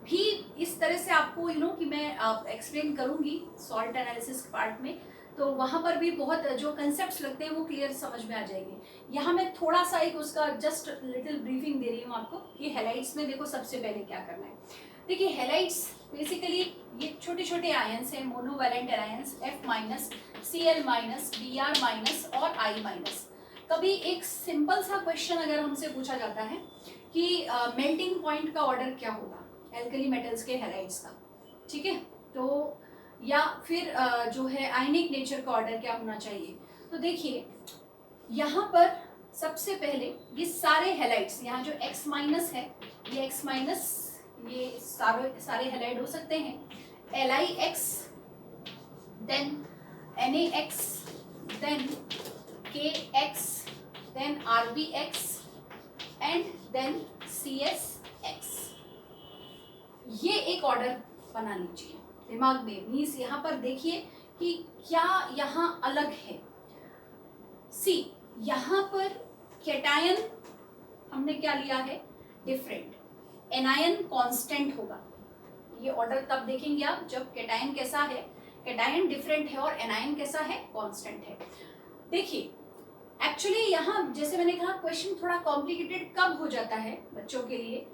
भी इस तरह से आपको कि मैं एक्सप्लेन करूँगी सॉल्ट एनालिसिस पार्ट में, तो वहाँ पर भी बहुत जो कंसेप्ट्स लगते हैं वो क्लियर समझ में आ जाएंगे। यहाँ मैं थोड़ा सा एक उसका जस्ट लिटिल ब्रीफिंग दे रही हूँ आपको कि हैलाइड्स में देखो सबसे पहले क्या करना है। देखिए हैलाइड्स बेसिकली ये छोटे छोटे आयंस हैं, monovalent ions, F-, Cl-, Br- और I-। कभी एक सिंपल सा क्वेश्चन अगर हमसे पूछा जाता है कि मेल्टिंग पॉइंट का ऑर्डर क्या होगा एल्कली मेटल्स के हैलाइड्स का, ठीक है, तो या फिर जो है आयनिक नेचर का ऑर्डर क्या होना चाहिए। तो देखिए यहाँ पर सबसे पहले ये सारे हैलाइड्स, यहाँ जो X- है, ये X-, ये सारे हैलाइड हो सकते हैं, LiX, then NaX, then KX, then RbX and then CsX। ये एक ऑर्डर बना लीजिए दिमाग में। मीन्स यहाँ पर देखिए कि क्या यहाँ अलग है। सी यहाँ पर कैटायन हमने क्या लिया है, डिफरेंट, एनायन कांस्टेंट होगा। ये ऑर्डर तब देखेंगे आप जब कैटायन कैसा है, कैटायन डिफरेंट है और एनायन कैसा है, कांस्टेंट है। देखिए एक्चुअली यहाँ जैसे मैंने कहा क्वेश्चन थोड़ा कॉम्प्लिकेटेड कब हो जाता है बच्चों के लिए,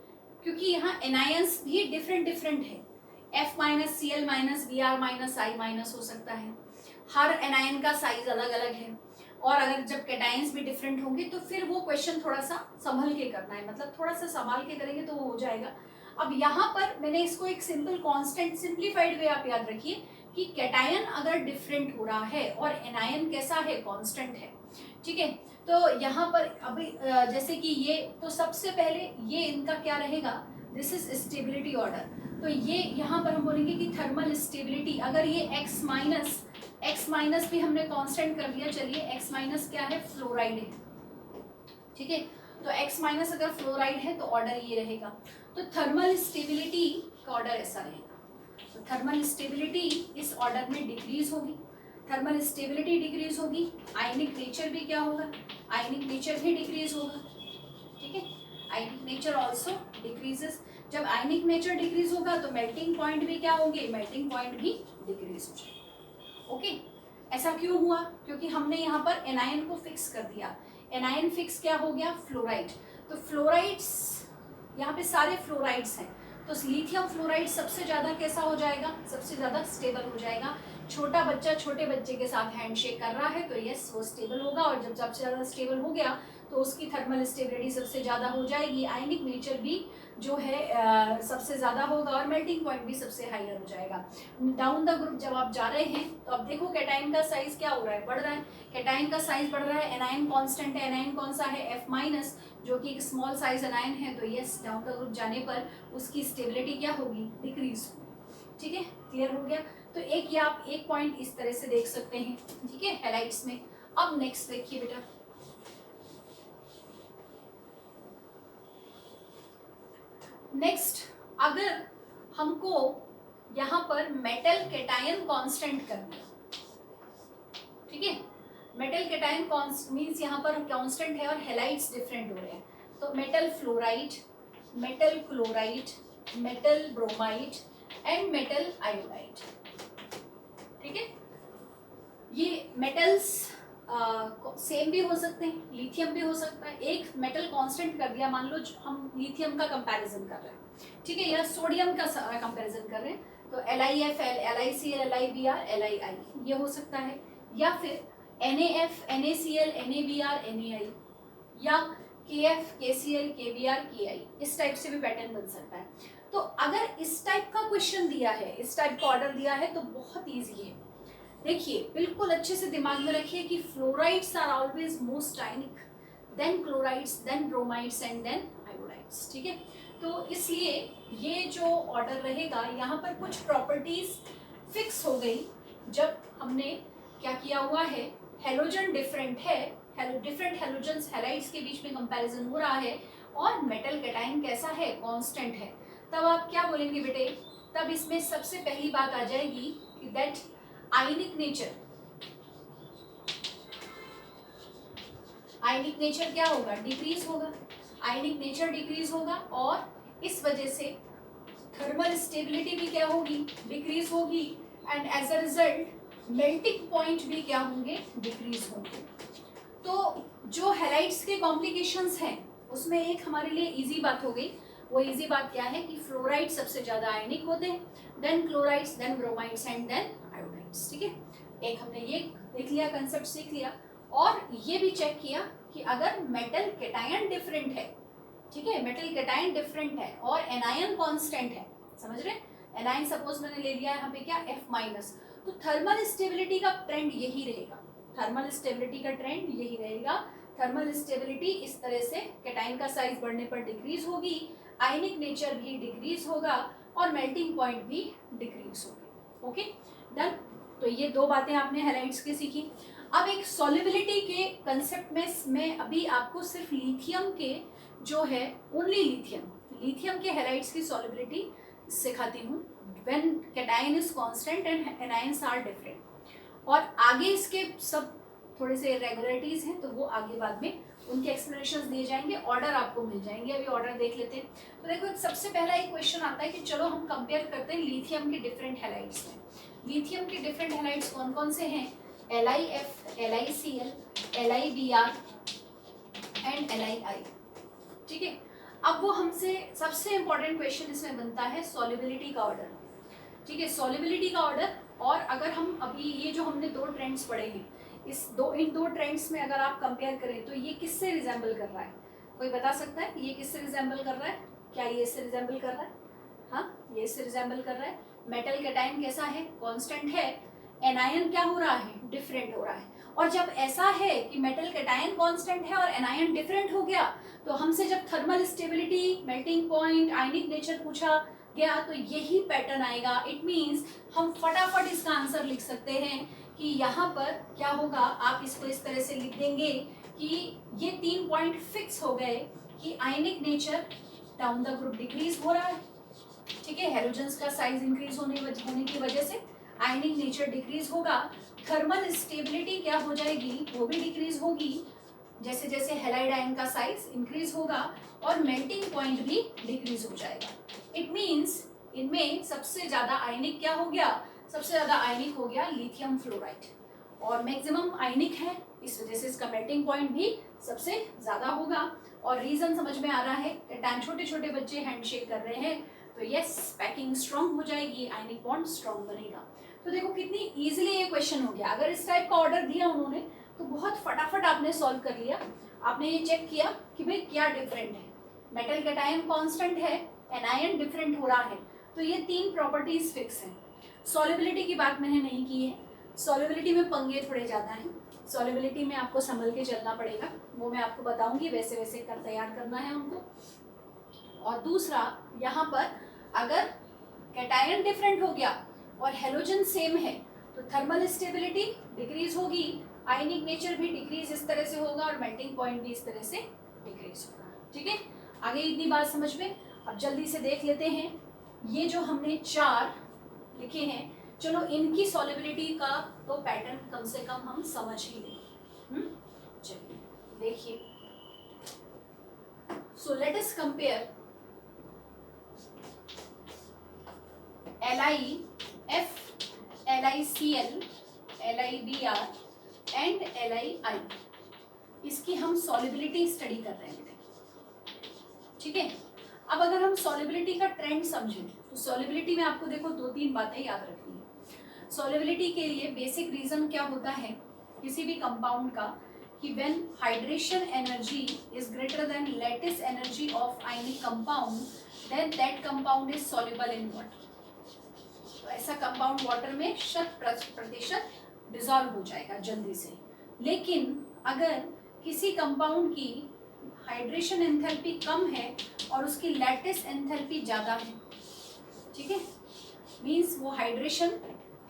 क्योंकि यहाँ एनायंस भी डिफरेंट है। F-, Cl-, Br-, I- हो सकता है। हर एनायन का साइज अलग अलग है, और अगर जब कैटायंस भी डिफरेंट होंगे तो फिर वो क्वेश्चन थोड़ा सा संभल के करना है, मतलब थोड़ा सा संभाल के करेंगे तो वो हो जाएगा। अब यहाँ पर मैंने इसको एक सिंपल कांस्टेंट सिंप्लीफाइड वे आप याद रखिए कि कैटायन अगर डिफरेंट हो रहा है और एनायन कैसा है, कांस्टेंट है। ठीक है, तो यहाँ पर अभी जैसे कि ये, तो सबसे पहले ये इनका क्या रहेगा, दिस इज स्टेबिलिटी ऑर्डर। तो ये यहाँ पर हम बोलेंगे कि थर्मल स्टेबिलिटी, अगर ये X- भी हमने कांस्टेंट कर दिया, चलिए X- क्या है, फ्लोराइड है। ठीक है, तो X- अगर फ्लोराइड है तो ऑर्डर ये रहेगा। तो थर्मल स्टेबिलिटी का ऑर्डर ऐसा रहेगा। तो थर्मल स्टेबिलिटी इस ऑर्डर में डिक्रीज होगी, थर्मल स्टेबिलिटी डिक्रीज होगी, आयनिक नेचर भी क्या होगा, आयनिक नेचर भी डिक्रीज होगा। ठीक है, आयनिक नेचर ऑल्सो डिक्रीजेस। जब आयनिक नेचर डिक्रीज होगा तो मेल्टिंग पॉइंट भी क्या होंगे, मेल्टिंग पॉइंट भी डिक्रीज हो जाएगा। ओके, ऐसा क्यों हुआ, क्योंकि हमने यहाँ पर एनायन को फिक्स कर दिया। एनायन फिक्स क्या हो गया, फ्लोराइड। तो फ्लोराइड्स यहाँ पे सारे फ्लोराइड्स हैं, तो लिथियम फ्लोराइड सबसे ज़्यादा कैसा हो जाएगा, सबसे ज़्यादा स्टेबल हो जाएगा। छोटा बच्चा छोटे बच्चे के साथ हैंडशेक कर रहा है तो यस वो स्टेबल होगा, और जब सबसे ज़्यादा स्टेबल हो गया तो उसकी थर्मल स्टेबिलिटी सबसे ज़्यादा हो जाएगी, आयनिक नेचर भी जो है सबसे ज़्यादा होगा, और मेल्टिंग पॉइंट भी सबसे हायर हो जाएगा। डाउन द ग्रुप जब आप जा रहे हैं तो अब देखो कैटायन का साइज क्या हो रहा है, बढ़ रहा है, कैटायन का साइज बढ़ रहा है, एनायन कांस्टेंट है, एनायन कौन सा है, F- जो कि एक स्मॉल साइज एनायन है, तो यस डाउन द ग्रुप जाने पर उसकी स्टेबिलिटी क्या होगी, डिक्रीज होगी। ठीक है, क्लियर हो गया। तो एक ये आप एक पॉइंट इस तरह से देख सकते हैं। ठीक है, हैलाइड्स में। अब नेक्स्ट देखिए बेटा, नेक्स्ट अगर हमको यहाँ पर मेटल कैटायन कांस्टेंट करना है, ठीक है, मेटल कैटायन मीन्स यहाँ पर कांस्टेंट है और हैलाइड्स डिफरेंट हो रहे हैं, तो metal fluoride, metal chloride, metal bromide and metal iodide. ठीक है, ये मेटल्स सेम भी हो सकते हैं, लिथियम भी हो सकता है। एक मेटल कांस्टेंट कर दिया, मान लो हम लिथियम का कंपैरिजन कर रहे हैं, ठीक है, या सोडियम का कंपैरिजन कर रहे हैं, तो LiFl, LiCl, LiBr, LiI ये हो सकता है, या फिर NaF, NaCl, NaBr, NaI, या KF, KCl, KBr, KI, इस टाइप से भी पैटर्न बन सकता है। तो अगर इस टाइप का क्वेश्चन दिया है, इस टाइप का ऑर्डर दिया है तो बहुत ईजी है। देखिए बिल्कुल अच्छे से दिमाग में रखिए कि fluorides are always most ionic, then chlorides, then bromides and then iodides, ठीक है। तो इसलिए ये जो ऑर्डर रहेगा, यहाँ पर कुछ प्रॉपर्टीज फिक्स हो गई जब हमने क्या किया हुआ है, हेलोजन डिफरेंट है, डिफरेंट हेलोजन्स हैलाइड्स के बीच में कंपैरिजन हो रहा है, और मेटल कैटाइन कैसा है, कांस्टेंट है, तब आप क्या बोलेंगे बेटे, तब इसमें सबसे पहली बात आ जाएगी कि दैट आयनिक नेचर क्या होगा, डिक्रीज होगा, आयनिक नेचर डिक्रीज होगा, और इस वजह से थर्मल स्टेबिलिटी भी क्या होगी, डिक्रीज होगी, and as a result melting point भी क्या होंगे, डिक्रीज होंगे। तो जो हैलाइड्स के कॉम्प्लिकेशंस हैं उसमें एक हमारे लिए इजी बात हो गई, वो इजी बात क्या है कि फ्लोराइड सबसे ज्यादा आयनिक होते हैं, then chlorides, then bromides and then iodides, ठीक है। एक हमने ये देख लिया, कंसेप्ट सीख लिया, और ये भी चेक किया कि अगर मेटल कैटायन डिफरेंट है, ठीक है, मेटल कैटायन डिफरेंट है और एनायन कांस्टेंट है, समझ रहे, एनायन सपोज मैंने ले लिया है यहाँ पे क्या, F-, तो थर्मल स्टेबिलिटी का ट्रेंड यही रहेगा, थर्मल स्टेबिलिटी का ट्रेंड यही रहेगा। थर्मल स्टेबिलिटी इस तरह से कैटायन का साइज बढ़ने पर डिक्रीज होगी, आयनिक नेचर भी डिक्रीज होगा, और मेल्टिंग पॉइंट भी डिक्रीज होगी। Okay done. तो ये दो बातें आपने हैलाइड्स की सीखी। अब एक सॉल्युबिलिटी के कंसेप्ट में मैं अभी आपको सिर्फ लिथियम के जो है, ओनली लिथियम के हैलाइड्स की सॉल्युबिलिटी सिखाती हूँ, when cation is constant and anions are different, और आगे इसके सब थोड़े से इरेगुलरिटीज हैं तो वो आगे बाद में उनके एक्सप्लेनेशंस दिए जाएंगे, ऑर्डर आपको मिल जाएंगे। अभी ऑर्डर देख लेते हैं। तो देखो सबसे पहला एक क्वेश्चन आता है कि चलो हम कंपेयर करते हैं लिथियम के डिफरेंट हैलाइड्स में। लिथियम के डिफरेंट हैलाइड्स कौन कौन से हैं, LiF, LiCl, LiBr and LiI, ठीक है। अब वो हमसे सबसे इंपॉर्टेंट क्वेश्चन इसमें बनता है सॉल्युबिलिटी का ऑर्डर, ठीक है, सॉल्युबिलिटी का ऑर्डर। और अगर हम अभी ये जो हमने दो ट्रेंड्स पढ़े हैं, इन दो ट्रेंड्स में अगर आप कंपेयर करें तो ये किससे रिजेंबल कर रहा है, कोई बता सकता है ये किससे रिजेंबल कर रहा है, क्या ये इससे रिजेंबल कर रहा है, हाँ ये इससे रिजेंबल कर रहा है। मेटल कैटायन कैसा है, कांस्टेंट है, एनायन क्या हो रहा है, डिफरेंट हो रहा है। और जब ऐसा है कि मेटल कैटायन कांस्टेंट है और एनायन डिफरेंट हो गया, तो हमसे जब थर्मल स्टेबिलिटी, मेल्टिंग पॉइंट, आयनिक नेचर पूछा गया तो यही पैटर्न आएगा। इट मीन्स हम फटाफट इसका आंसर लिख सकते हैं कि यहाँ पर क्या होगा, आप इसको इस तरह से लिख देंगे कि ये 3 पॉइंट फिक्स हो गए कि ionic nature down the group decrease हो रहा है, ठीक है, हेलोजन्स का साइज इंक्रीज होने की वजह से आयनिक नेचर डिक्रीज होगा, थर्मल स्टेबिलिटी क्या हो जाएगी, वो भी डिक्रीज होगी जैसे जैसे हैलाइड आयन का साइज इंक्रीज होगा, और मेल्टिंग पॉइंट भी डिक्रीज हो जाएगा। इट मीन्स इनमें सबसे ज्यादा आयनिक क्या हो गया, सबसे ज्यादा आयनिक हो गया लिथियम फ्लोराइड, और मैक्सिमम आयनिक है, इस वजह से इसका मेल्टिंग पॉइंट भी सबसे ज्यादा होगा। और रीजन समझ में आ रहा है, छोटे छोटे बच्चे हैंडशेक कर रहे हैं, तो यस पैकिंग स्ट्रांग हो जाएगी, आयनिक बॉन्ड स्ट्रांग बनेगा। तो देखो कितनी इजीली ये क्वेश्चन हो गया। अगर इस टाइप का ऑर्डर दिया उन्होंने तो बहुत फटाफट आपने सॉल्व कर लिया। आपने ये चेक किया कि भाई क्या डिफरेंट है, मेटल कैटायन कांस्टेंट है, एनायन डिफरेंट हो रहा है, तो ये 3 प्रॉपर्टीज फिक्स हैं। सॉल्युबिलिटी की बात मैंने नहीं की है, सॉल्युबिलिटी में पंगे थोड़े ज़्यादा हैं, सॉल्युबिलिटी में आपको संभल के चलना पड़ेगा, वो मैं आपको बताऊंगी, वैसे वैसे कर तैयार करना है उनको। और दूसरा यहाँ पर अगर कैटायन डिफरेंट हो गया और हेलोजन सेम है तो थर्मल स्टेबिलिटी डिक्रीज होगी, आयनिक नेचर भी डिक्रीज इस तरह से होगा, और मेल्टिंग पॉइंट भी इस तरह से डिक्रीज होगा, ठीक है। आगे इतनी बात समझ में। अब जल्दी से देख लेते हैं, ये जो हमने 4 लिखे हैं, चलो इनकी सॉल्युबिलिटी का तो पैटर्न कम से कम हम समझ ही लें। चलिए देखिए, सो let us compare LiF, LiCl, LiBr and LiI, इसकी हम सॉल्युबिलिटी स्टडी कर रहे हैं, ठीक है। अब अगर हम सॉल्युबिलिटी का ट्रेंड समझें तो सॉल्युबिलिटी में आपको देखो 2-3 बातें याद रखनी है। सॉल्युबिलिटी के लिए बेसिक रीजन क्या होता है किसी भी कंपाउंड का, कि when hydration energy is greater than lattice energy of ionic compound then that compound is soluble in water. तो ऐसा कंपाउंड वाटर में 100% डिजॉल्व हो जाएगा जल्दी से। लेकिन अगर किसी कंपाउंड की हाइड्रेशन एंथैल्पी कम है और उसकी लैटिस एंथैल्पी ज़्यादा है, ठीक है, मीन्स वो हाइड्रेशन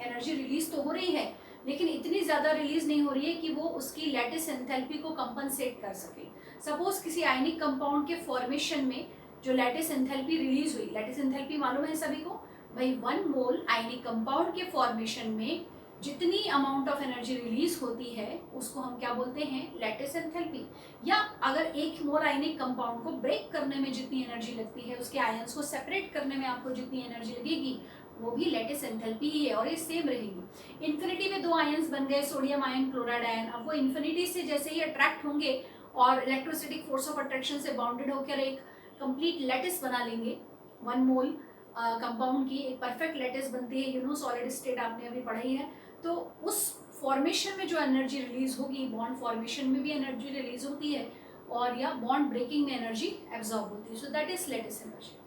एनर्जी रिलीज तो हो रही है लेकिन इतनी ज़्यादा रिलीज नहीं हो रही है कि वो उसकी लैटिस एंथैल्पी को कंपनसेट कर सके। सपोज किसी आयनिक कंपाउंड के फॉर्मेशन में जो लैटिस एंथैल्पी रिलीज हुई, लैटिस एंथैल्पी मालूम है सभी को भाई, 1 मोल आयनिक कंपाउंड के फॉर्मेशन में जितनी अमाउंट ऑफ एनर्जी रिलीज होती है उसको हम क्या बोलते हैं, लैटिस एंथैल्पी। या अगर 1 मोल आयनिक कंपाउंड को ब्रेक करने में जितनी एनर्जी लगती है, उसके आयंस को सेपरेट करने में आपको जितनी एनर्जी लगेगी वो भी लैटिस एंथैल्पी ही है और ये सेम रहेगी। इन्फिनिटी में 2 आयंस बन गए, सोडियम आयन क्लोराइड आयन। अब वो इन्फिनिटी से जैसे ही अट्रैक्ट होंगे और इलेक्ट्रोस्टैटिक फोर्स ऑफ अट्रैक्शन से बाउंडेड होकर एक कंप्लीट लैटिस बना लेंगे। 1 मोल कंपाउंड की एक परफेक्ट लैटिस बनती है, सॉलिड स्टेट आपने अभी पढ़ाई है। तो उस फॉर्मेशन में जो एनर्जी रिलीज होगी, बॉन्ड फॉर्मेशन में भी एनर्जी रिलीज होती है और या बॉन्ड ब्रेकिंग में एनर्जी एब्जॉर्ब होती है, so that is lattice energy.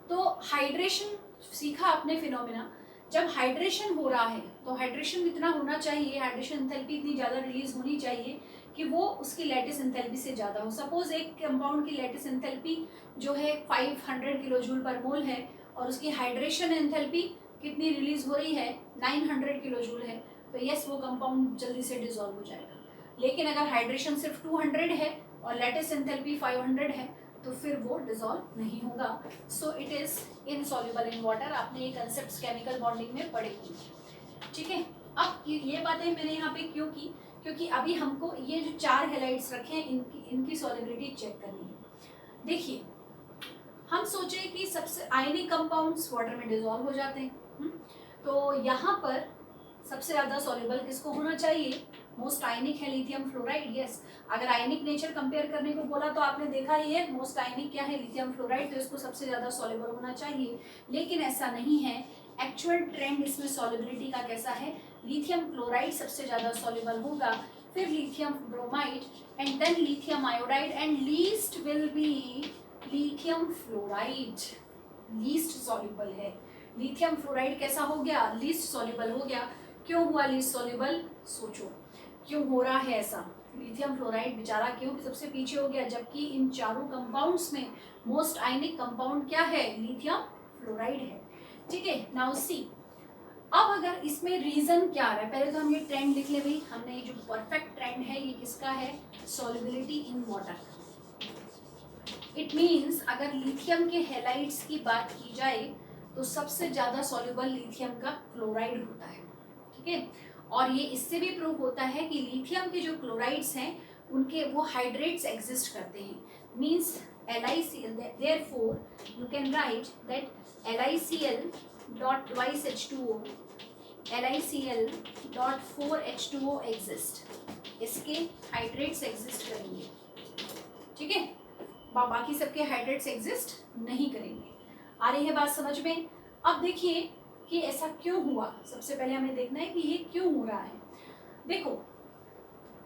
तो हाइड्रेशन सीखा आपने फिनोमिना, जब हाइड्रेशन हो रहा है तो हाइड्रेशन इतना होना चाहिए, हाइड्रेशन एंथैल्पी इतनी ज़्यादा रिलीज होनी चाहिए कि वो उसकी लैटिस एंथैल्पी से ज़्यादा हो। सपोज एक कंपाउंड की लैटिस एंथैल्पी जो है 500 किलो जूल पर मोल है और उसकी हाइड्रेशन एंथैल्पी कितनी रिलीज हो रही है, 900 किलो जूल है, तो यस वो कंपाउंड जल्दी से डिसॉल्व हो जाएगा। लेकिन अगर हाइड्रेशन सिर्फ 200 है और लैटिस एंथैल्पी 500 है तो फिर वो डिसॉल्व नहीं होगा। So it is insoluble in water. आपने ये कंसेप्ट केमिकल बॉन्डिंग में पढ़े होंगे, ठीक है। अब ये बातें मैंने यहाँ पे क्यों की, क्योंकि अभी हमको ये जो 4 हैलाइड्स रखे हैं इनकी सॉल्युबिलिटी चेक करनी है। देखिए हम सोचे कि सबसे आयनिक कंपाउंड्स वाटर में डिसॉल्व हो जाते हैं, तो यहाँ पर सबसे ज़्यादा सॉल्युबल किसको होना चाहिए, मोस्ट आयनिक है लिथियम फ्लोराइड। यस, अगर आयनिक नेचर कंपेयर करने को बोला तो आपने देखा ही है मोस्ट आयनिक क्या है, लिथियम फ्लोराइड, तो इसको सबसे ज़्यादा सॉल्युबल होना चाहिए। लेकिन ऐसा नहीं है, एक्चुअल ट्रेंड इसमें सॉल्युबिलिटी का कैसा है, लिथियम क्लोराइड सबसे ज़्यादा सॉल्युबल होगा, फिर lithium bromide and then lithium iodide and least will be lithium fluoride. Least soluble है, लिथियम फ्लोराइड कैसा हो गया, लीस्ट सॉल्युबल हो गया। क्यों हुआ लीस्ट सॉल्युबल, सोचो क्यों हो रहा है ऐसा, लिथियम फ्लोराइड बेचारा क्यों सबसे पीछे हो गया, जबकि इन चारों कंपाउंड्स में मोस्ट आयनिक कंपाउंड क्या है, लिथियम फ्लोराइड है, ठीक है। नाउ सी, अब अगर इसमें रीजन क्या आ रहा है, पहले तो हम ये ट्रेंड लिख ले भाई, हमने ये जो परफेक्ट ट्रेंड है ये किसका है, solubility in water. It means अगर लिथियम के हैलाइड्स की बात की जाए तो सबसे ज़्यादा सॉल्युबल लिथियम का क्लोराइड होता है, ठीक है। और ये इससे भी प्रूव होता है कि लिथियम के जो क्लोराइड्स हैं उनके वो हाइड्रेट्स एग्जिस्ट करते हैं, means LiCl, therefore you can write that LiCl dot twice H2O, LiCl dot 4H2O exist, इसके हाइड्रेट्स एग्जिस्ट करेंगे, ठीक है, बाकी सबके हाइड्रेट्स एग्जिस्ट नहीं करेंगे। आ रही है बात समझ में। अब देखिए कि ऐसा क्यों हुआ, सबसे पहले हमें देखना है कि ये क्यों हो रहा है। देखो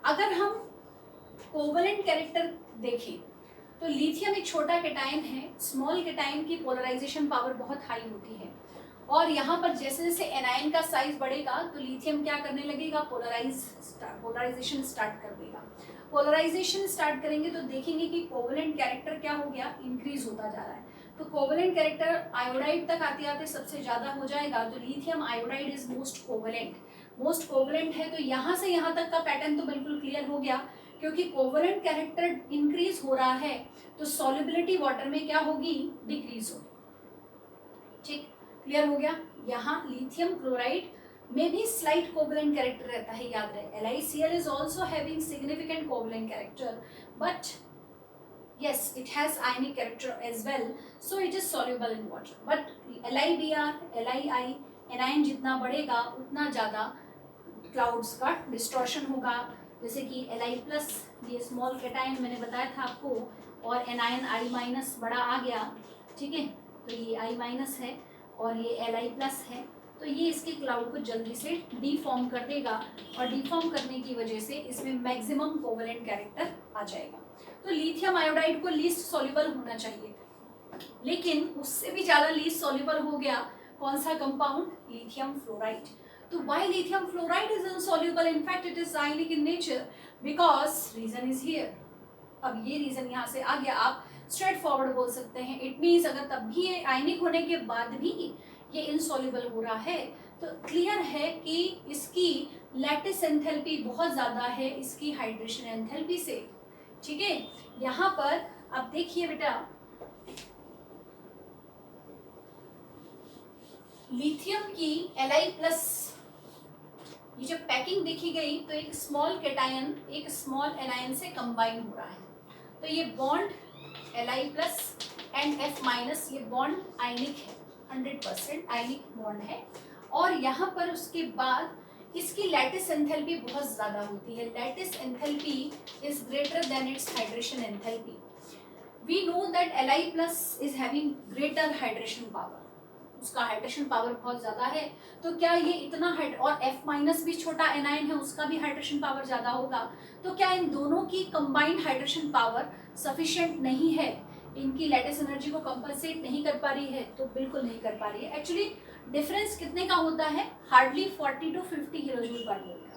अगर हम कोवलेंट कैरेक्टर देखें तो लिथियम एक छोटा कैटायन है, स्मॉल कैटायन की पोलराइजेशन पावर बहुत हाई होती है और यहाँ पर जैसे जैसे एनायन का साइज बढ़ेगा तो लिथियम क्या करने लगेगा, पोलराइजेशन स्टार्ट कर देगा। पोलराइजेशन स्टार्ट करेंगे तो देखेंगे कि कोवलेंट कैरेक्टर क्या हो गया, इंक्रीज होता जा रहा है। तो कोवलेंट कैरेक्टर आयोडाइड तक आते आते सबसे ज़्यादा हो जाएगा, तो lithium iodide is most covalent है। तो यहाँ से यहाँ तक का पैटर्न तो बिल्कुल क्लियर हो गया, क्योंकि कोवलेंट कैरेक्टर इंक्रीज हो रहा है तो सॉल्युबिलिटी वाटर में क्या होगी, डिक्रीज होगी, ठीक, क्लियर हो गया। यहाँ लिथियम क्लोराइड में भी स्लाइट कोवलेंट कैरेक्टर रहता है, याद रहे। LiCl is also having significant covalent character, but yes, it has ionic character as well, so it is soluble in water. But LiBr, Lii, anion जितना बढ़ेगा उतना ज़्यादा क्लाउड्स का डिस्टॉर्शन होगा, जैसे कि Li+, ये स्मॉल कैटायन मैंने बताया था आपको, और एनायन I- बड़ा आ गया, ठीक है, तो ये I- है और ये Li+ है, तो ये इसके क्लाउड को जल्दी से डीफॉर्म कर देगा, और डीफॉर्म करने की वजह से इसमें मैक्सिमम कोवेलेंट कैरेक्टर आ जाएगा। तो लिथियम आयोडाइड को लीस्ट सॉल्युबल होना चाहिए, लेकिन उससे भी ज़्यादा लीस्ट सॉल्युबल हो गया कौन सा कंपाउंड, लिथियम फ्लोराइड। तो why lithium fluoride is insoluble, in fact it is ionic in nature, because reason is here. अब ये रीजन यहाँ से आ गया, आप स्ट्रेट फॉरवर्ड बोल सकते हैं। इट मीन्स अगर तब भी ये आयनिक होने के बाद भी ये इनसॉल्युबल हो रहा है, तो क्लियर है कि इसकी लैटिस एंथैल्पी बहुत ज़्यादा है इसकी हाइड्रेशन एंथैल्पी से, ठीक है। यहाँ पर अब देखिए बेटा, लिथियम की Li+, ये जब पैकिंग देखी गई तो एक स्मॉल कैटायन एक स्मॉल एनायन से कंबाइन हो रहा है, तो ये बॉन्ड Li+ एंड F-, ये बॉन्ड आयनिक है, 100% आयनिक बॉन्ड है। और यहाँ पर उसके बाद इसकी लैटिस एंथैल्पी बहुत ज़्यादा होती है, lattice enthalpy is greater than its hydration enthalpy. We know that Li+ is having greater hydration power, उसका हाइड्रेशन पावर बहुत ज़्यादा है, तो क्या ये इतना और F- भी छोटा एनायन है, उसका भी हाइड्रेशन पावर ज़्यादा होगा, तो क्या इन दोनों की कंबाइंड हाइड्रेशन पावर सफिशिएंट नहीं है, इनकी लैटिस एनर्जी को कंपनसेट नहीं कर पा रही है? तो बिल्कुल नहीं कर पा रही है। एक्चुअली डिफरेंस कितने का होता है, हार्डली 40 to 50 किलोजूल पर मोल का।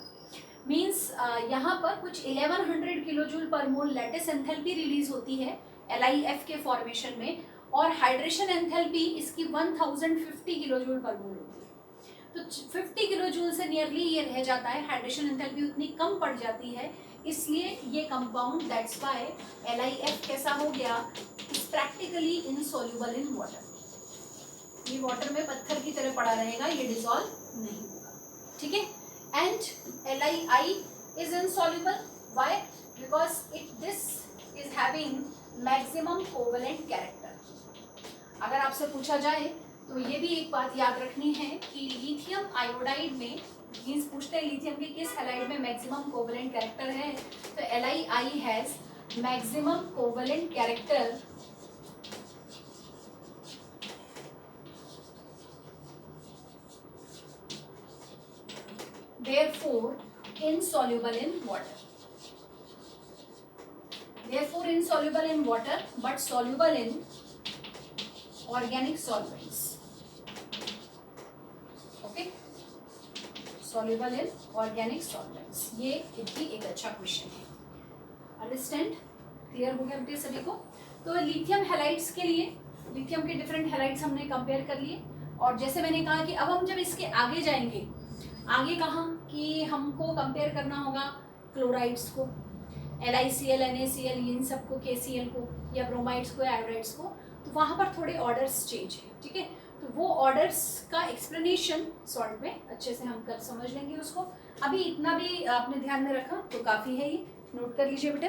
मीन्स यहाँ पर कुछ 1100 किलोजूल पर मोल लैटिस एंथैल्पी रिलीज होती है LiF के फॉर्मेशन में, और हाइड्रेशन एंथैल्पी इसकी 1050 किलोजूल पर मोल होती है। तो 50 किलोजूल से नियरली ये रह जाता है, हाइड्रेशन एंथैल्पी उतनी कम पड़ जाती है, इसलिए ये कंपाउंड, दैट्स व्हाई LiF कैसा हो गया, is practically insoluble in water. ये वाटर में पत्थर की तरह पड़ा रहेगा, ये डिसॉल्व नहीं होगा, ठीक है। And Li is insoluble, why, because this is having maximum covalent character. अगर आपसे पूछा जाए तो ये भी एक बात याद रखनी है कि लिथियम आयोडाइड में, मीन्स पूछते हैं लिथियम के किस हैलाइड में मैक्सिमम कोवेलेंट कैरेक्टर है, तो Li has maximum covalent character therefore insoluble in water, therefore insoluble in water but soluble in organic solvents, okay, soluble in organic solvents। ये भी एक अच्छा क्वेश्चन है, अंडरस्टैंड, क्लियर हो गया बेटे सभी को। तो लिथियम हैलाइड्स के लिए लिथियम के डिफरेंट हैलाइड्स हमने कंपेयर कर लिए, और जैसे मैंने कहा कि अब हम जब इसके आगे जाएंगे, आगे कहाँ कि हमको कंपेयर करना होगा क्लोराइड्स को, LiCl, NaCl, इन सबको, KCl को, या ब्रोमाइड्स को, आयोडाइड्स को, तो वहाँ पर थोड़े ऑर्डर्स चेंज है, ठीक है। तो वो ऑर्डर्स का एक्सप्लेनेशन सॉल्ट में अच्छे से हम कर समझ लेंगे उसको। अभी इतना भी आपने ध्यान में रखा तो काफ़ी है, ये नोट कर लीजिए बेटा।